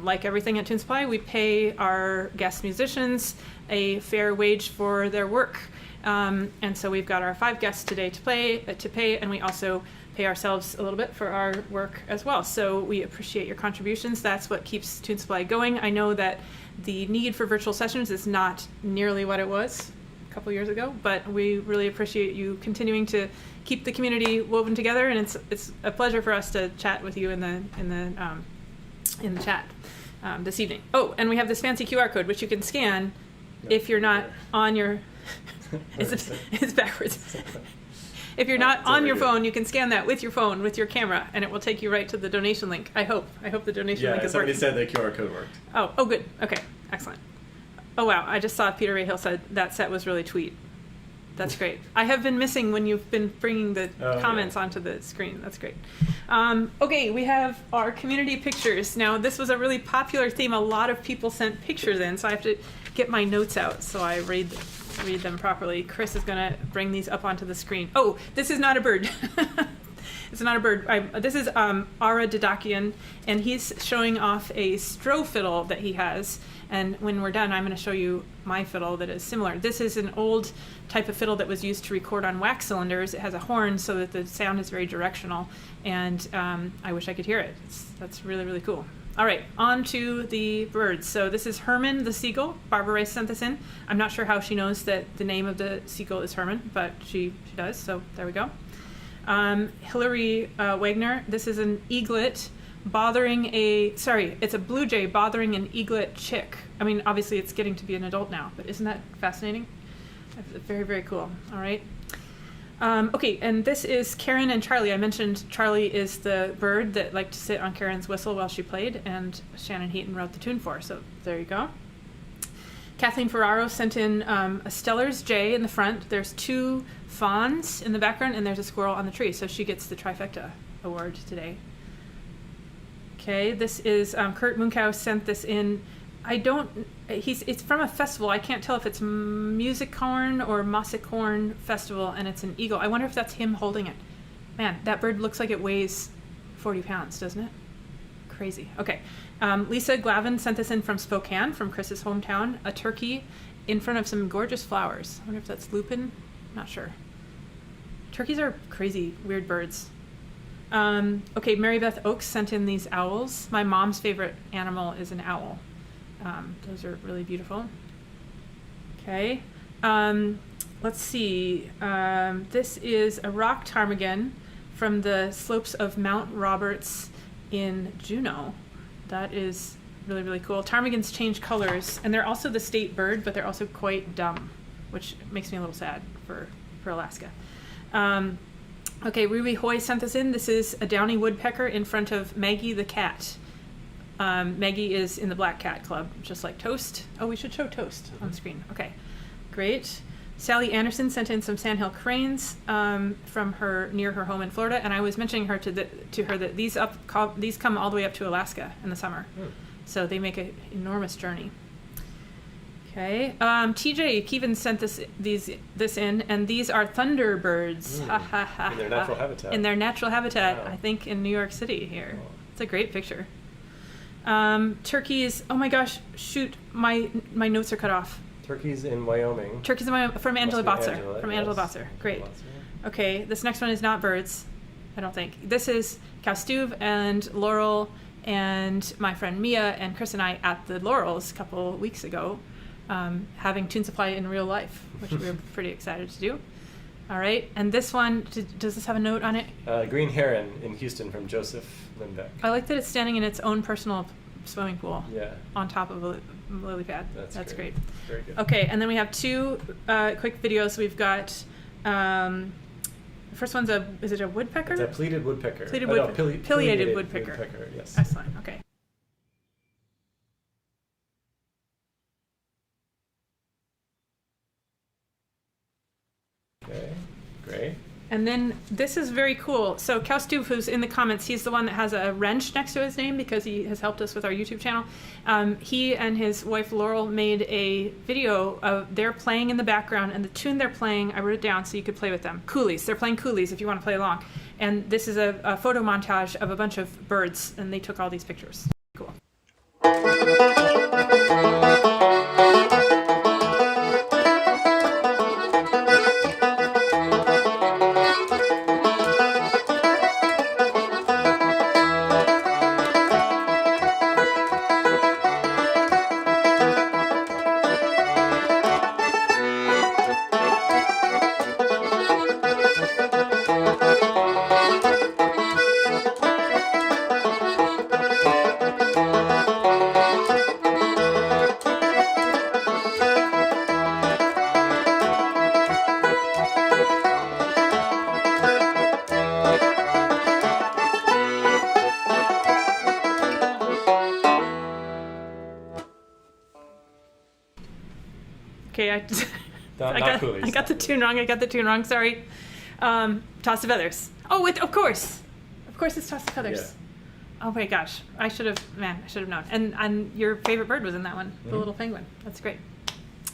like everything at Tune Supply, we pay our guest musicians a fair wage for their work. And so we've got our 5 guests today to pay, and we also pay ourselves a little bit for our work as well. So we appreciate your contributions. That's what keeps Tune Supply going. I know that the need for virtual sessions is not nearly what it was a couple years ago, but we really appreciate you continuing to keep the community woven together, and it's a pleasure for us to chat with you in the chat this evening. Oh, and we have this fancy QR code which you can scan if you're not on your it's backwards. If you're not on your phone, you can scan that with your phone, with your camera, and it will take you right to the donation link. I hope the donation link is working.
Yeah, somebody said the QR code worked.
Oh, good. Okay, excellent. Oh, wow, I just saw Peter Rahill said that set was really tweet. That's great. I have been missing when you've been bringing the comments onto the screen. That's great. Okay, we have our community pictures. Now, this was a really popular theme. A lot of people sent pictures in, so I have to get my notes out so I read them properly. Chris is going to bring these up onto the screen. Oh, this is not a bird. It's not a bird. This is Ara Didakian, and he's showing off a Stroh fiddle that he has. And when we're done, I'm going to show you my fiddle that is similar. This is an old type of fiddle that was used to record on wax cylinders. It has a horn so that the sound is very directional, and I wish I could hear it. That's really, really cool. All right, on to the birds. So this is Herman the seagull. Barbara Rice sent this in. I'm not sure how she knows that the name of the seagull is Herman, but she does, so there we go. Hillary Wagner, this is an eaglet it's a blue jay bothering an eaglet chick. I mean, obviously it's getting to be an adult now, but isn't that fascinating? Very, very cool. All right. Okay, and this is Karen and Charlie. I mentioned Charlie is the bird that liked to sit on Karen's whistle while she played, and Shannon Heaton wrote the tune for, so there you go. Kathleen Ferraro sent in a Stellar's jay in the front. There's 2 fawns in the background, and there's a squirrel on the tree, so she gets the trifecta award today. Okay, this is Kurt Munkow sent this in. It's from a festival. I can't tell if it's Musikhorn or Mossikhorn Festival, and it's an eagle. I wonder if that's him holding it. Man, that bird looks like it weighs 40 pounds, doesn't it? Crazy. Okay. Lisa Glavin sent this in from Spokane, from Chris's hometown. A turkey in front of some gorgeous flowers. I wonder if that's lupin. Not sure. Turkeys are crazy, weird birds. Okay, Mary Beth Oakes sent in these owls. My mom's favorite animal is an owl. Those are really beautiful. Okay. Let's see. This is a rock ptarmigan from the slopes of Mount Roberts in Juneau. That is really, really cool. Ptarmigans change colors, and they're also the state bird, but they're also quite dumb, which makes me a little sad for Alaska. Okay, Ruby Hoy sent this in. This is a downy woodpecker in front of Maggie the cat. Maggie is in the Black Cat Club, just like Toast. Oh, we should show Toast on screen. Okay, great. Sally Anderson sent in some sandhill cranes from near her home in Florida, and I was mentioning to her that these come all the way up to Alaska in the summer, so they make an enormous journey. Okay, TJ Keevan sent this in, and these are thunderbirds.
In their natural habitat.
In their natural habitat,
wow.
I think in New York City here. Oh. It's a great picture. Turkeys. Oh my gosh! Shoot, my notes are cut off.
Turkeys in Wyoming.
Turkeys in Wyoming from Angela Botzer. From Angela
yes.
Botzer. Great. Okay, this next one is not birds, I don't think. This is Cowstuve and Laurel and my friend Mia and Chris and I at the Laurels a couple weeks ago, having Tune Supply in real life, which we were pretty excited to do. All right, and this one, does this have a note on it?
Green Heron in Houston from Joseph Lindbeck.
I like that it's standing in its own personal swimming pool.
Yeah.
On top of a lily pad. That's great.
Very good.
Okay, and then we have 2 quick videos. We've got the first one's is it a woodpecker?
It's a pleated woodpecker.
Pileated woodpecker.
Yes.
Excellent. Okay.
Okay, great.
And then this is very cool. So Kaustuf, who's in the comments, he's the one that has a wrench next to his name because he has helped us with our YouTube channel. He and his wife Laurel made a video of they're playing in the background, and the tune they're playing, I wrote it down so you could play with them. Coolies. They're playing Coolies if you want to play along. And this is a photo montage of a bunch of birds, and they took all these pictures. Cool. Okay, I got the tune wrong. Sorry. Toss the feathers. Oh, of course it's toss the feathers. Yeah. Oh my gosh, I should have known. And your favorite bird was in that one, the little penguin. That's great.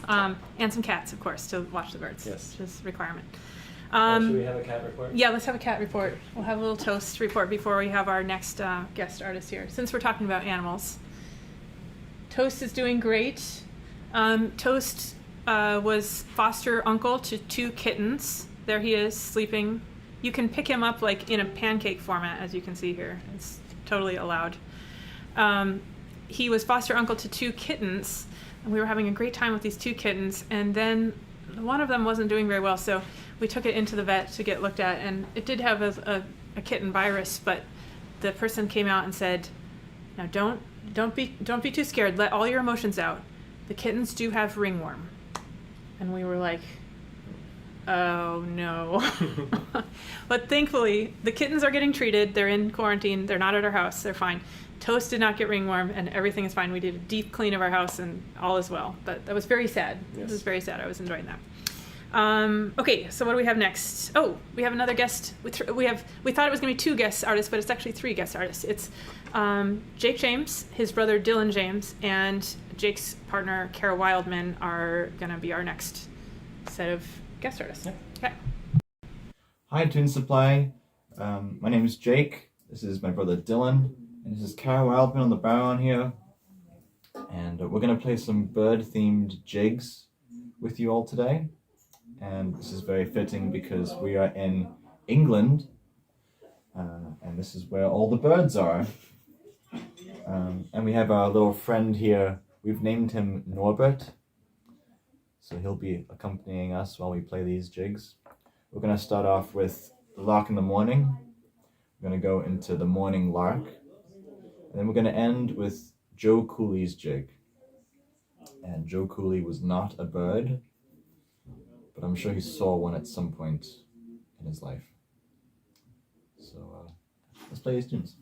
And some cats, of course, to watch the birds.
Yes.
Which is a requirement.
Should we have a cat report?
Yeah, let's have a cat report. We'll have a little toast report before we have our next guest artist here, since we're talking about animals. Toast is doing great. Toast was foster uncle to 2 kittens. There he is, sleeping. You can pick him up like in a pancake format, as you can see here. It's totally allowed. He was foster uncle to 2 kittens, and we were having a great time with these 2 kittens, and then one of them wasn't doing very well, so we took it into the vet to get looked at, and it did have a kitten virus, but the person came out and said, now don't be too scared, let all your emotions out. The kittens do have ringworm. And we were like, oh no. But thankfully, the kittens are getting treated. They're in quarantine. They're not at our house. They're fine. Toast did not get ringworm, and everything is fine. We did a deep clean of our house, and all is well. But that was very sad. Yes. It was very sad. I was enjoying that. Okay, so what do we have next? Oh, we have another guest. We thought it was going to be 2 guest artists, but it's actually 3 guest artists. It's Jake James, his brother Dylan James, and Jake's partner Cara Wildman are going to be our next set of guest artists.
Yeah.
Okay.
Hi, Tune Supply. My name is Jake. This is my brother Dylan, and this is Cara Wildman on the bodhran here. And we're going to play some bird-themed jigs with you all today. And this is very fitting because we are in England, and this is where all the birds are. And we have our little friend here. We've named him Norbert, so he'll be accompanying us while we play these jigs. We're going to start off with the Lark in the morning. We're going to go into the morning Lark, and then we're going to end with Joe Cooley's jig. And Joe Cooley was not a bird, but I'm sure he saw one at some point in his life. So let's play his tunes.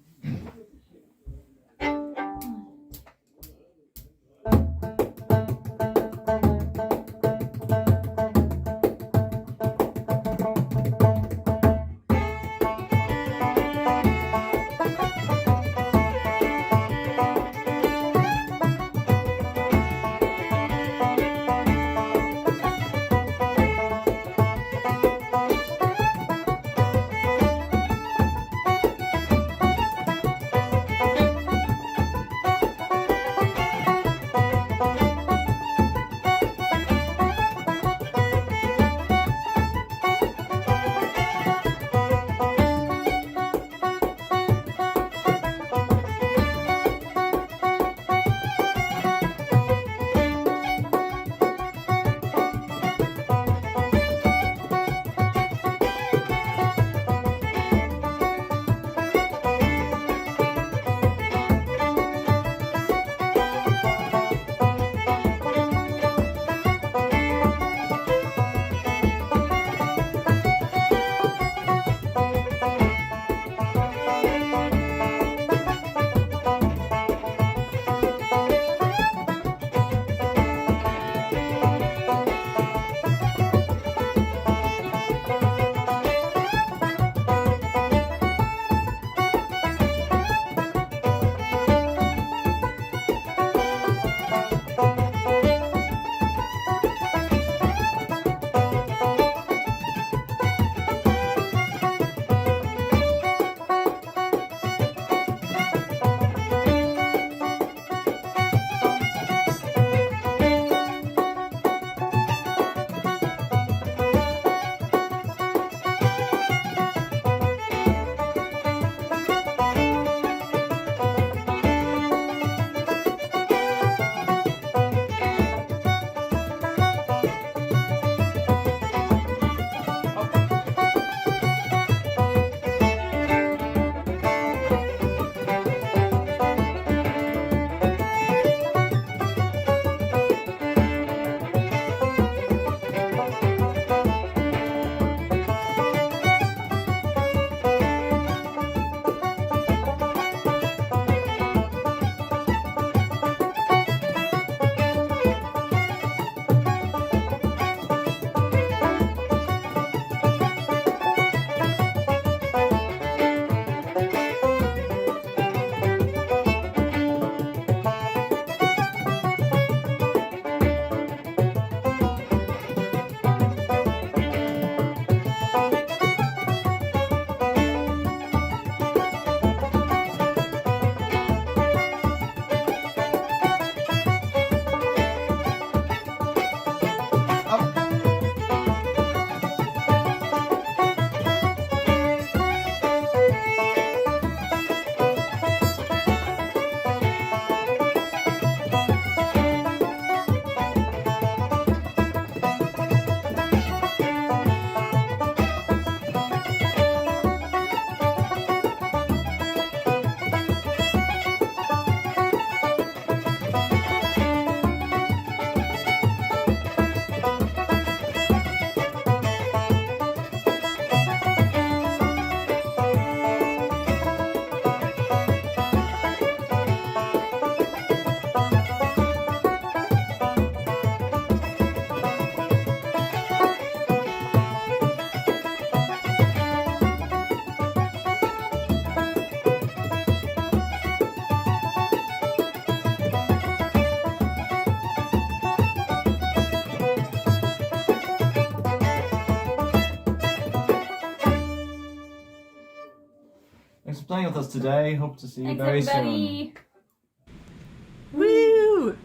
for playing with us today. Hope to see you very soon.
Woo!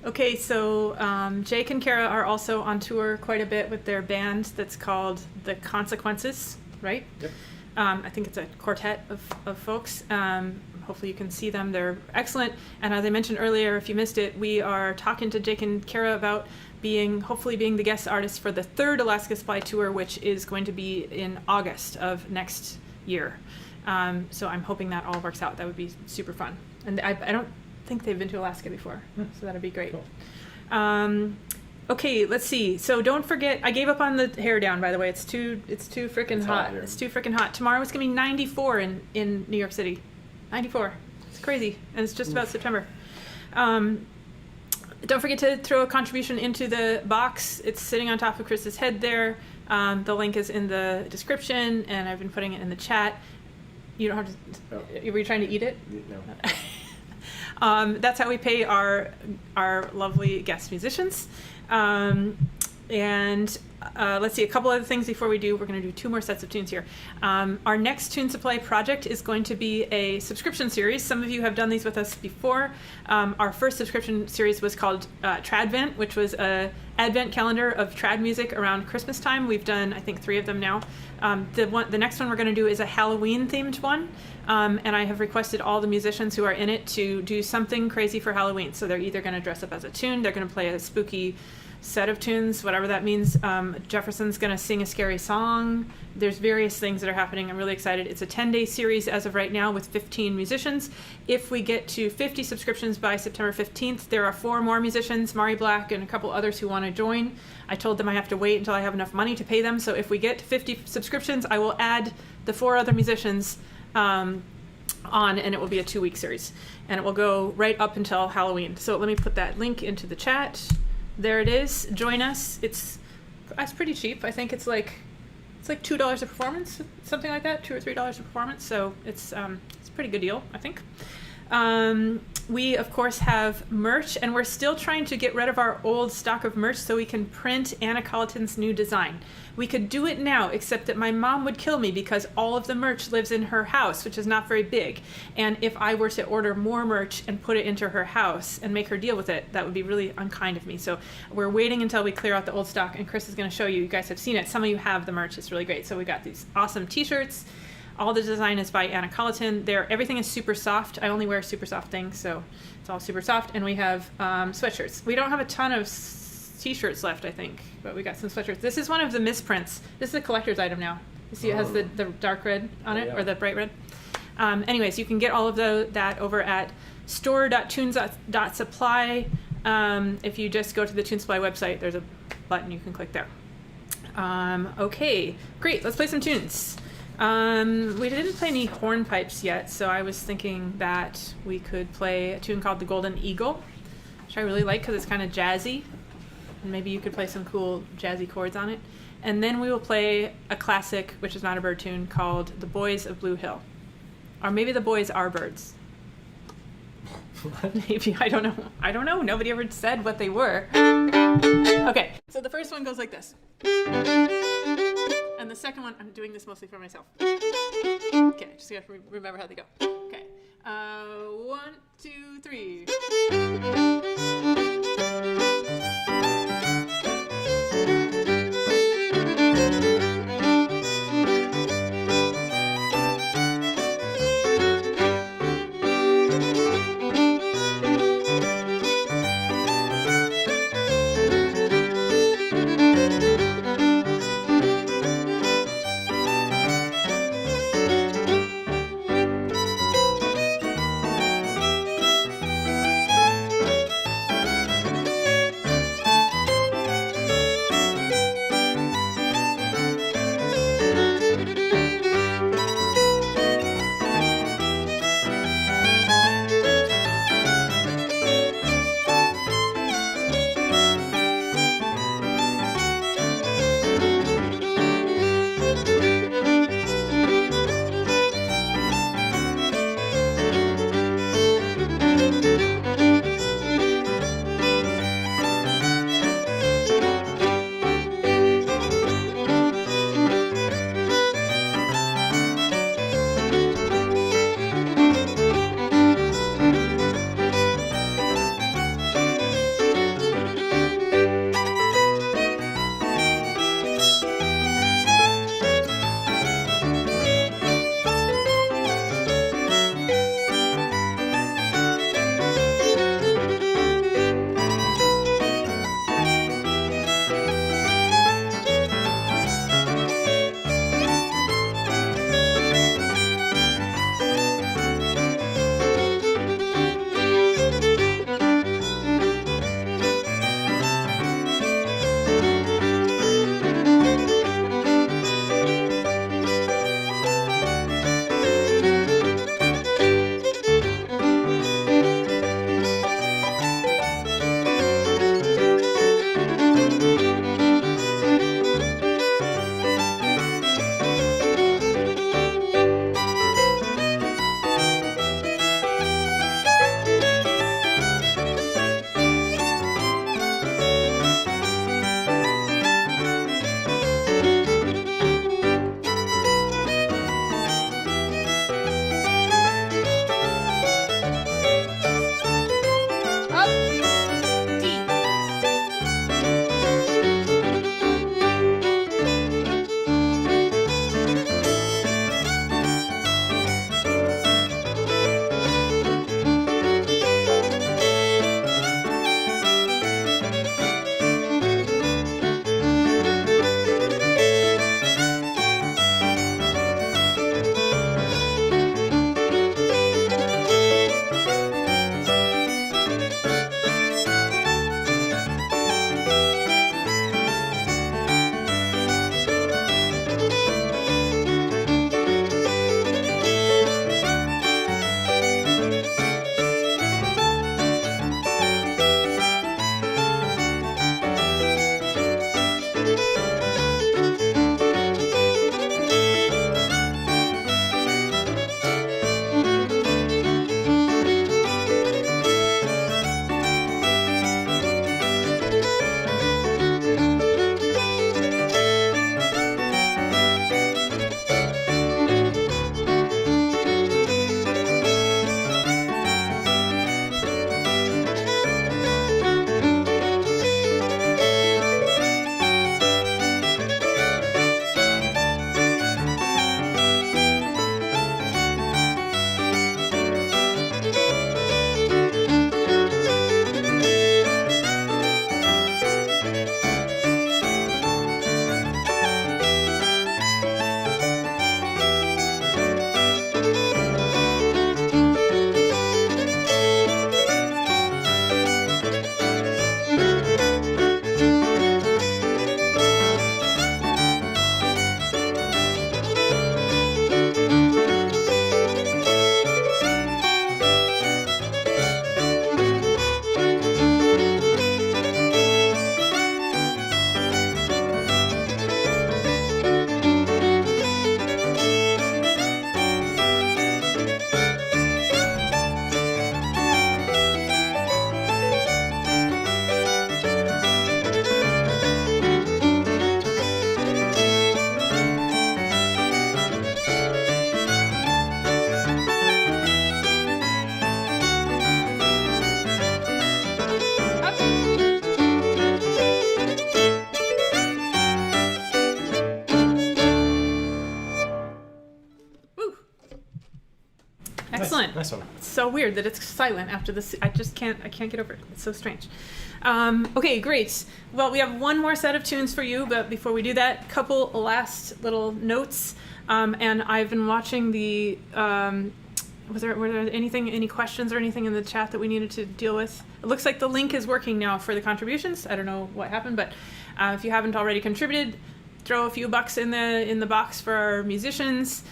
Okay, so Jake and Cara are also on tour quite a bit with their band that's called The Consequences, right?
Yep.
I think it's a quartet of folks. Hopefully you can see them. They're excellent. And as I mentioned earlier, if you missed it, we are talking to Jake and Cara about hopefully being the guest artist for the third Alaska Supply tour, which is going to be in August of next year. So I'm hoping that all works out. That would be super fun. And I don't think they've been to Alaska before, so that'd be great. Cool. Okay, let's see. So don't forget, I gave up on the hair down, by the way. It's too freaking hot. It's too freaking hot. Tomorrow it's gonna be 94 in New York City. 94. It's crazy, and it's just about September. Don't forget to throw a contribution into the box. It's sitting on top of Chris's head there. The link is in the description, and I've been putting it in the chat. You don't have to. Oh. Were you trying to eat it? No. That's how we pay our lovely guest musicians. And let's see, a couple other things before we do. We're going to do 2 more sets of tunes here. Our next Tune Supply project is going to be a subscription series. Some of you have done these with us before. Our first subscription series was called Tradvent, which was a advent calendar of trad music around Christmas time. We've done, I think, 3 of them now. The next one we're going to do is a Halloween themed one. And I have requested all the musicians who are in it to do something crazy for Halloween. So they're either going to dress up as a tune, they're going to play a spooky set of tunes, whatever that means. Jefferson's going to sing a scary song. There's various things that are happening. I'm really excited. It's a 10-day series as of right now with 15 musicians. If we get to 50 subscriptions by September 15th, there are 4 more musicians, Mari Black and a couple others who want to join. I told them I have to wait until I have enough money to pay them. So if we get to 50 subscriptions, I will add the 4 other musicians on, and it will be a 2-week series. And it will go right up until Halloween. So let me put that link into the chat. There it is. Join us. It's pretty cheap. I think it's like $2 a performance, something like that, $2 or $3 a performance. So it's a pretty good deal, I think. We of course have merch, and we're still trying to get rid of our old stock of merch so we can print Anna Colleton's new design. We could do it now, except that my mom would kill me because all of the merch lives in her house, which is not very big. And if I were to order more merch and put it into her house and make her deal with it, that would be really unkind of me. So we're waiting until we clear out the old stock, and Chris is going to show you. You guys have seen it. Some of you have the merch. It's really great. So we got these awesome t-shirts. All the design is by Anna Colleton. Everything is super soft. I only wear super soft things, so it's all super soft. And we have sweatshirts. We don't have a ton of t-shirts left, I think, but we got some sweatshirts. This is one of the misprints. This is a collector's item now. You see it has the dark red on it, or the bright red. Anyways, you can get all of that over at store.tunes.supply. If you just go to the Tune Supply website, there's a button you can click there. Okay, great. Let's play some tunes. We didn't play any hornpipes yet, so I was thinking that we could play a tune called The Golden Eagle, which I really like because it's kind of jazzy, and maybe you could play some cool jazzy chords on it. And then we will play a classic, which is not a bird tune, called The Boys of Bluehill. Or maybe The Boys Are Birds. Maybe, I don't know. Nobody ever said what they were. Okay, so the first one goes like this. And the second one, I'm doing this mostly for myself. Okay, just gotta remember how they go. Okay, 1, 2, 3.
Nice one.
It's so weird that it's silent after this. I can't get over it. It's so strange. Okay, great. Well, we have one more set of tunes for you, but before we do that, couple last little notes. And I've been watching the. Were there any questions or anything in the chat that we needed to deal with? It looks like the link is working now for the contributions. I don't know what happened, but if you haven't already contributed, throw a few bucks in the box for our musicians.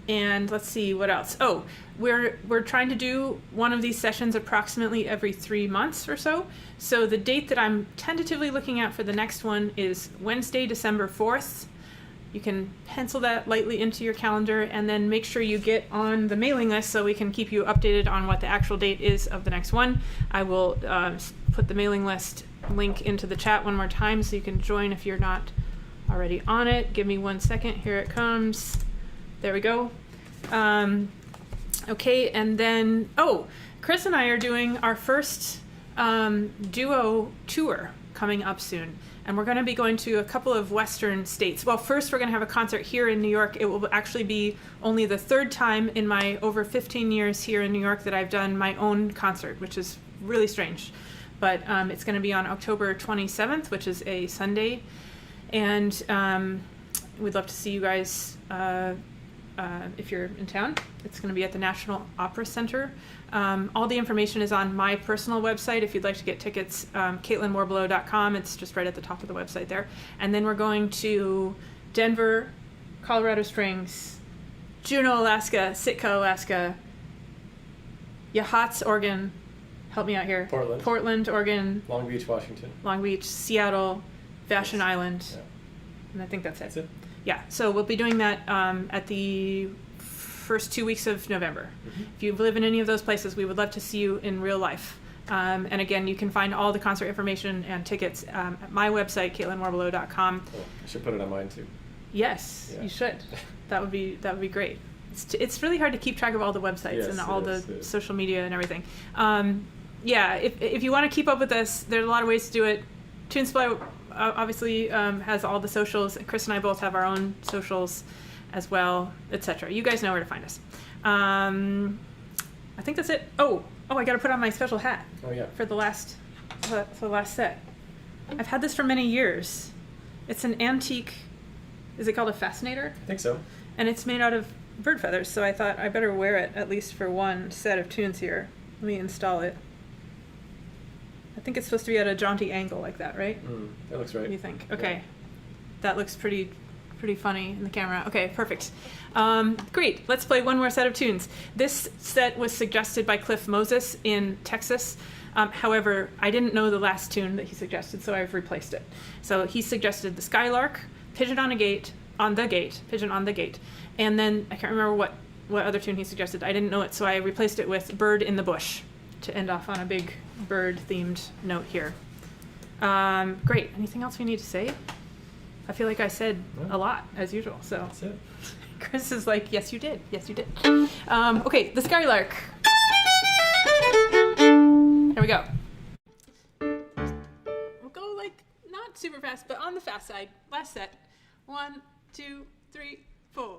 And let's see what else. Oh, we're trying to do one of these sessions approximately every 3 months or so. So the date that I'm tentatively looking at for the next one is Wednesday, December 4th. You can pencil that lightly into your calendar and then make sure you get on the mailing list so we can keep you updated on what the actual date is of the next one. I will put the mailing list link into the chat one more time so you can join if you're not already on it. Give me 1 second. Here it comes. There we go. Okay, and then, Chris and I are doing our first duo tour coming up soon. And we're going to be going to a couple of Western states. Well, first we're going to have a concert here in New York. It will actually be only the third time in my over 15 years here in New York that I've done my own concert, which is really strange. But it's going to be on October 27th, which is a Sunday. And we'd love to see you guys if you're in town. It's going to be at the National Opera Center. All the information is on my personal website if you'd like to get tickets, CaitlinWarbelow.com. It's just right at the top of the website there. And then we're going to Denver, Colorado Springs, Juneau, Alaska, Sitka, Alaska, Yachats, Oregon. Help me out here. Portland, Oregon.
Long Beach, Washington.
Long Beach, Seattle, Vashon Island. Yeah. And I think that's it.
That's it.
Yeah, so we'll be doing that at the first 2 weeks of November. Mm-hmm. If you live in any of those places, we would love to see you in real life. And again, you can find all the concert information and tickets at my website, CaitlinWarbelow.com.
Cool. I should put it on mine too.
Yes, yeah. You should. That would be great. It's really hard to keep track of all the websites and all the social media and everything. Yeah, if you want to keep up with us, there's a lot of ways to do it. TuneSupply obviously has all the socials. Chris and I both have our own socials as well, etc. You guys know where to find us. I think that's it. Oh, I got to put on my special hat.
Oh yeah.
For the last set. I've had this for many years. It's an antique. Is it called a fascinator?
I think so.
And it's made out of bird feathers, so I thought I better wear it at least for one set of tunes here. Let me install it. I think it's supposed to be at a jaunty angle like that, right?
That looks right.
What do you think? Okay. Yeah. That looks pretty funny in the camera. Okay, perfect. Great. Let's play one more set of tunes. This set was suggested by Cliff Moses in Texas. However, I didn't know the last tune that he suggested, so I've replaced it. So he suggested the Skylark, Pigeon on the Gate, and then I can't remember what other tune he suggested. I didn't know it, so I replaced it with Bird in the Bush to end off on a big bird-themed note here. Great. Anything else we need to say? I feel like I said a lot, as usual. So
that's it.
Chris is like, yes, you did. Yes, you did. Okay, the Skylark. Here we go. We'll go like not super fast, but on the fast side. Last set. 1, 2, 3, 4.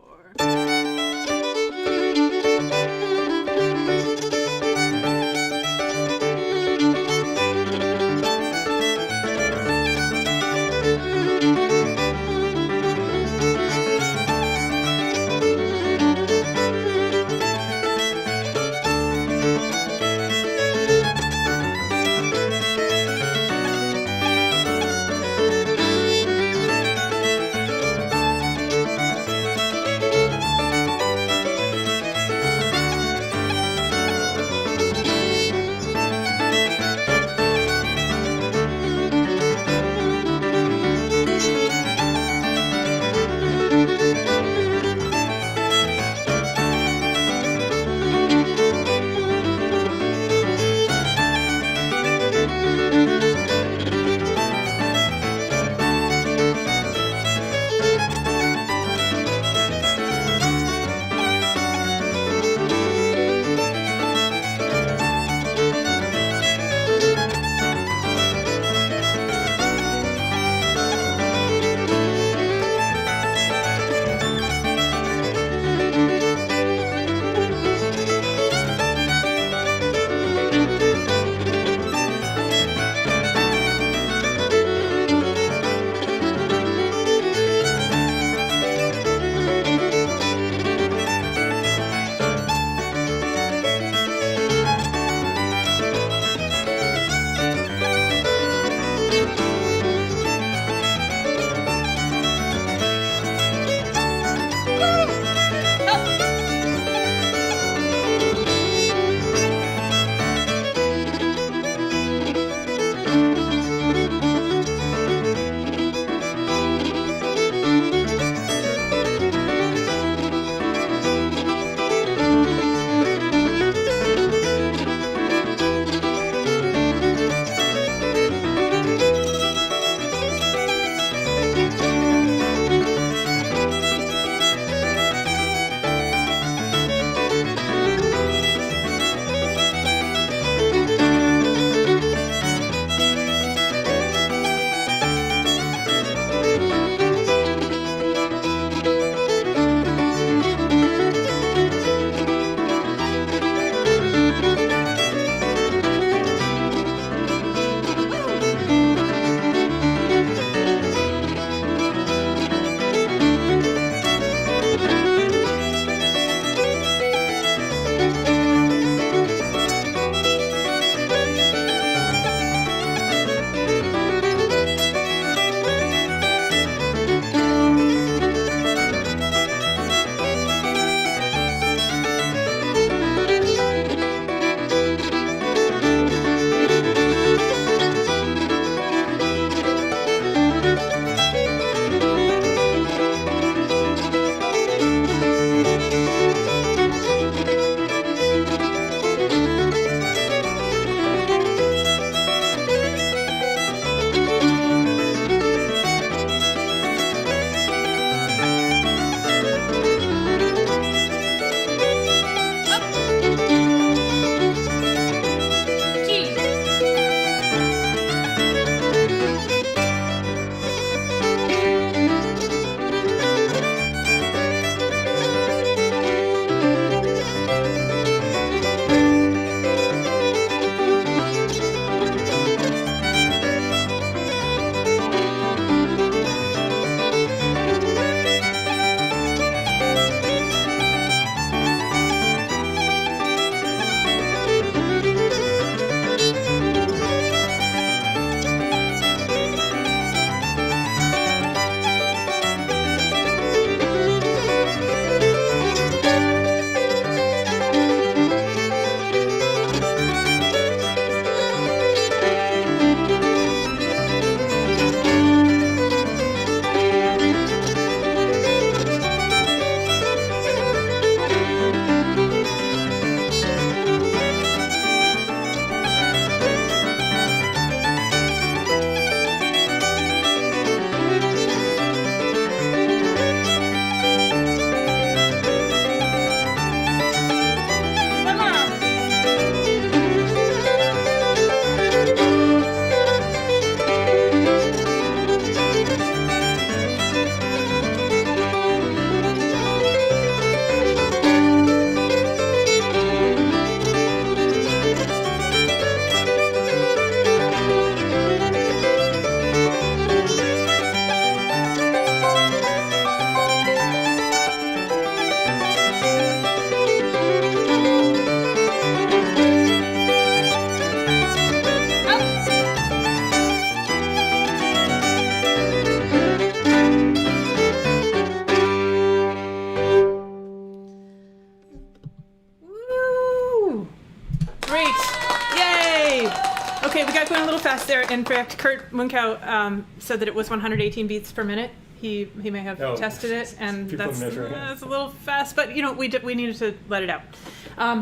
there. In fact, Kurt Munkow said that it was 118 beats per minute. He may have tested it, and that's a little fast, but we needed to let it out.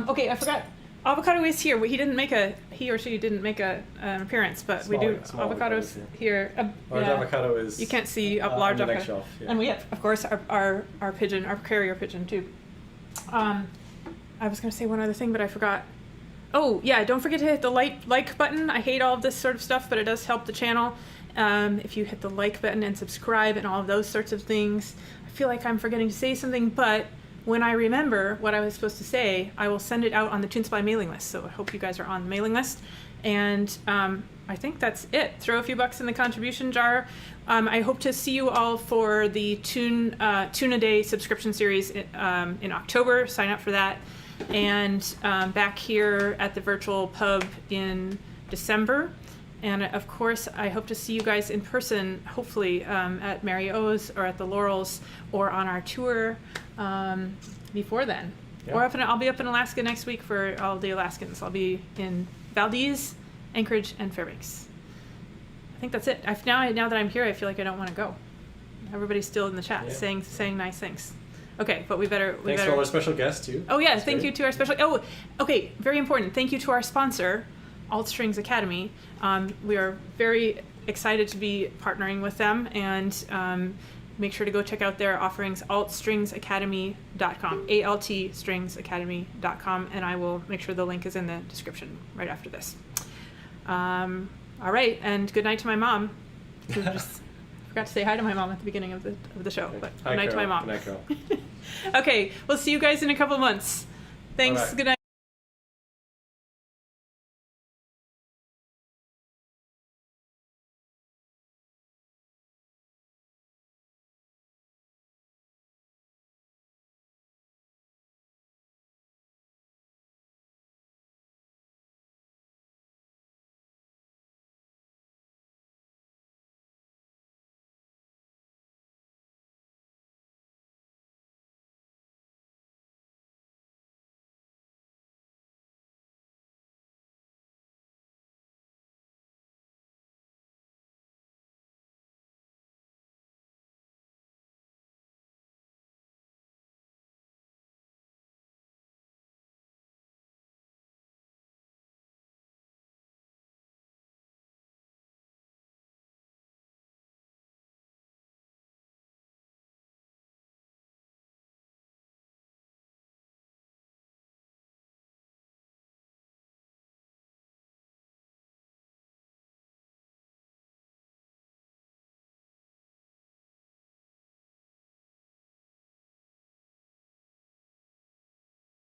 Okay, I forgot. Avocado is here. He or she didn't make an appearance, but we do. Avocado's here.
Large avocado is.
You can't see up large
on the
avocado.
next shelf. Yeah.
And we have, of course, our pigeon, our carrier pigeon too. I was going to say one other thing, but I forgot. Oh yeah, don't forget to hit the like button. I hate all of this sort of stuff, but it does help the channel. If you hit the like button and subscribe and all of those sorts of things. I feel like I'm forgetting to say something, but when I remember what I was supposed to say, I will send it out on the Toon Supply mailing list. So I hope you guys are on the mailing list. And I think that's it. Throw a few bucks in the contribution jar. I hope to see you all for the Toon a Day subscription series in October. Sign up for that. And back here at the virtual pub in December. And of course, I hope to see you guys in person, hopefully at Mary O's or at the Laurels or on our tour before then. Yeah. Or I'll be up in Alaska next week for all the Alaskans. I'll be in Valdez, Anchorage, and Fairbanks. I think that's it. Now that I'm here, I feel like I don't want to go. Everybody's still in the chat saying nice things. Okay, but we better.
Thanks to our special guest too.
Oh yeah, thank you to our special. Oh, okay, very important. Thank you to our sponsor, Alt Strings Academy. We are very excited to be partnering with them, and make sure to go check out their offerings, altstringsacademy.com, altstringsacademy.com, and I will make sure the link is in the description right after this. All right, and good night to my mom. Who just forgot to say hi to my mom at the beginning of the show, but good night to my mom.
Good night, Carol.
Okay, we'll see you guys in a couple months. Thanks.
Bye-bye.
Good night.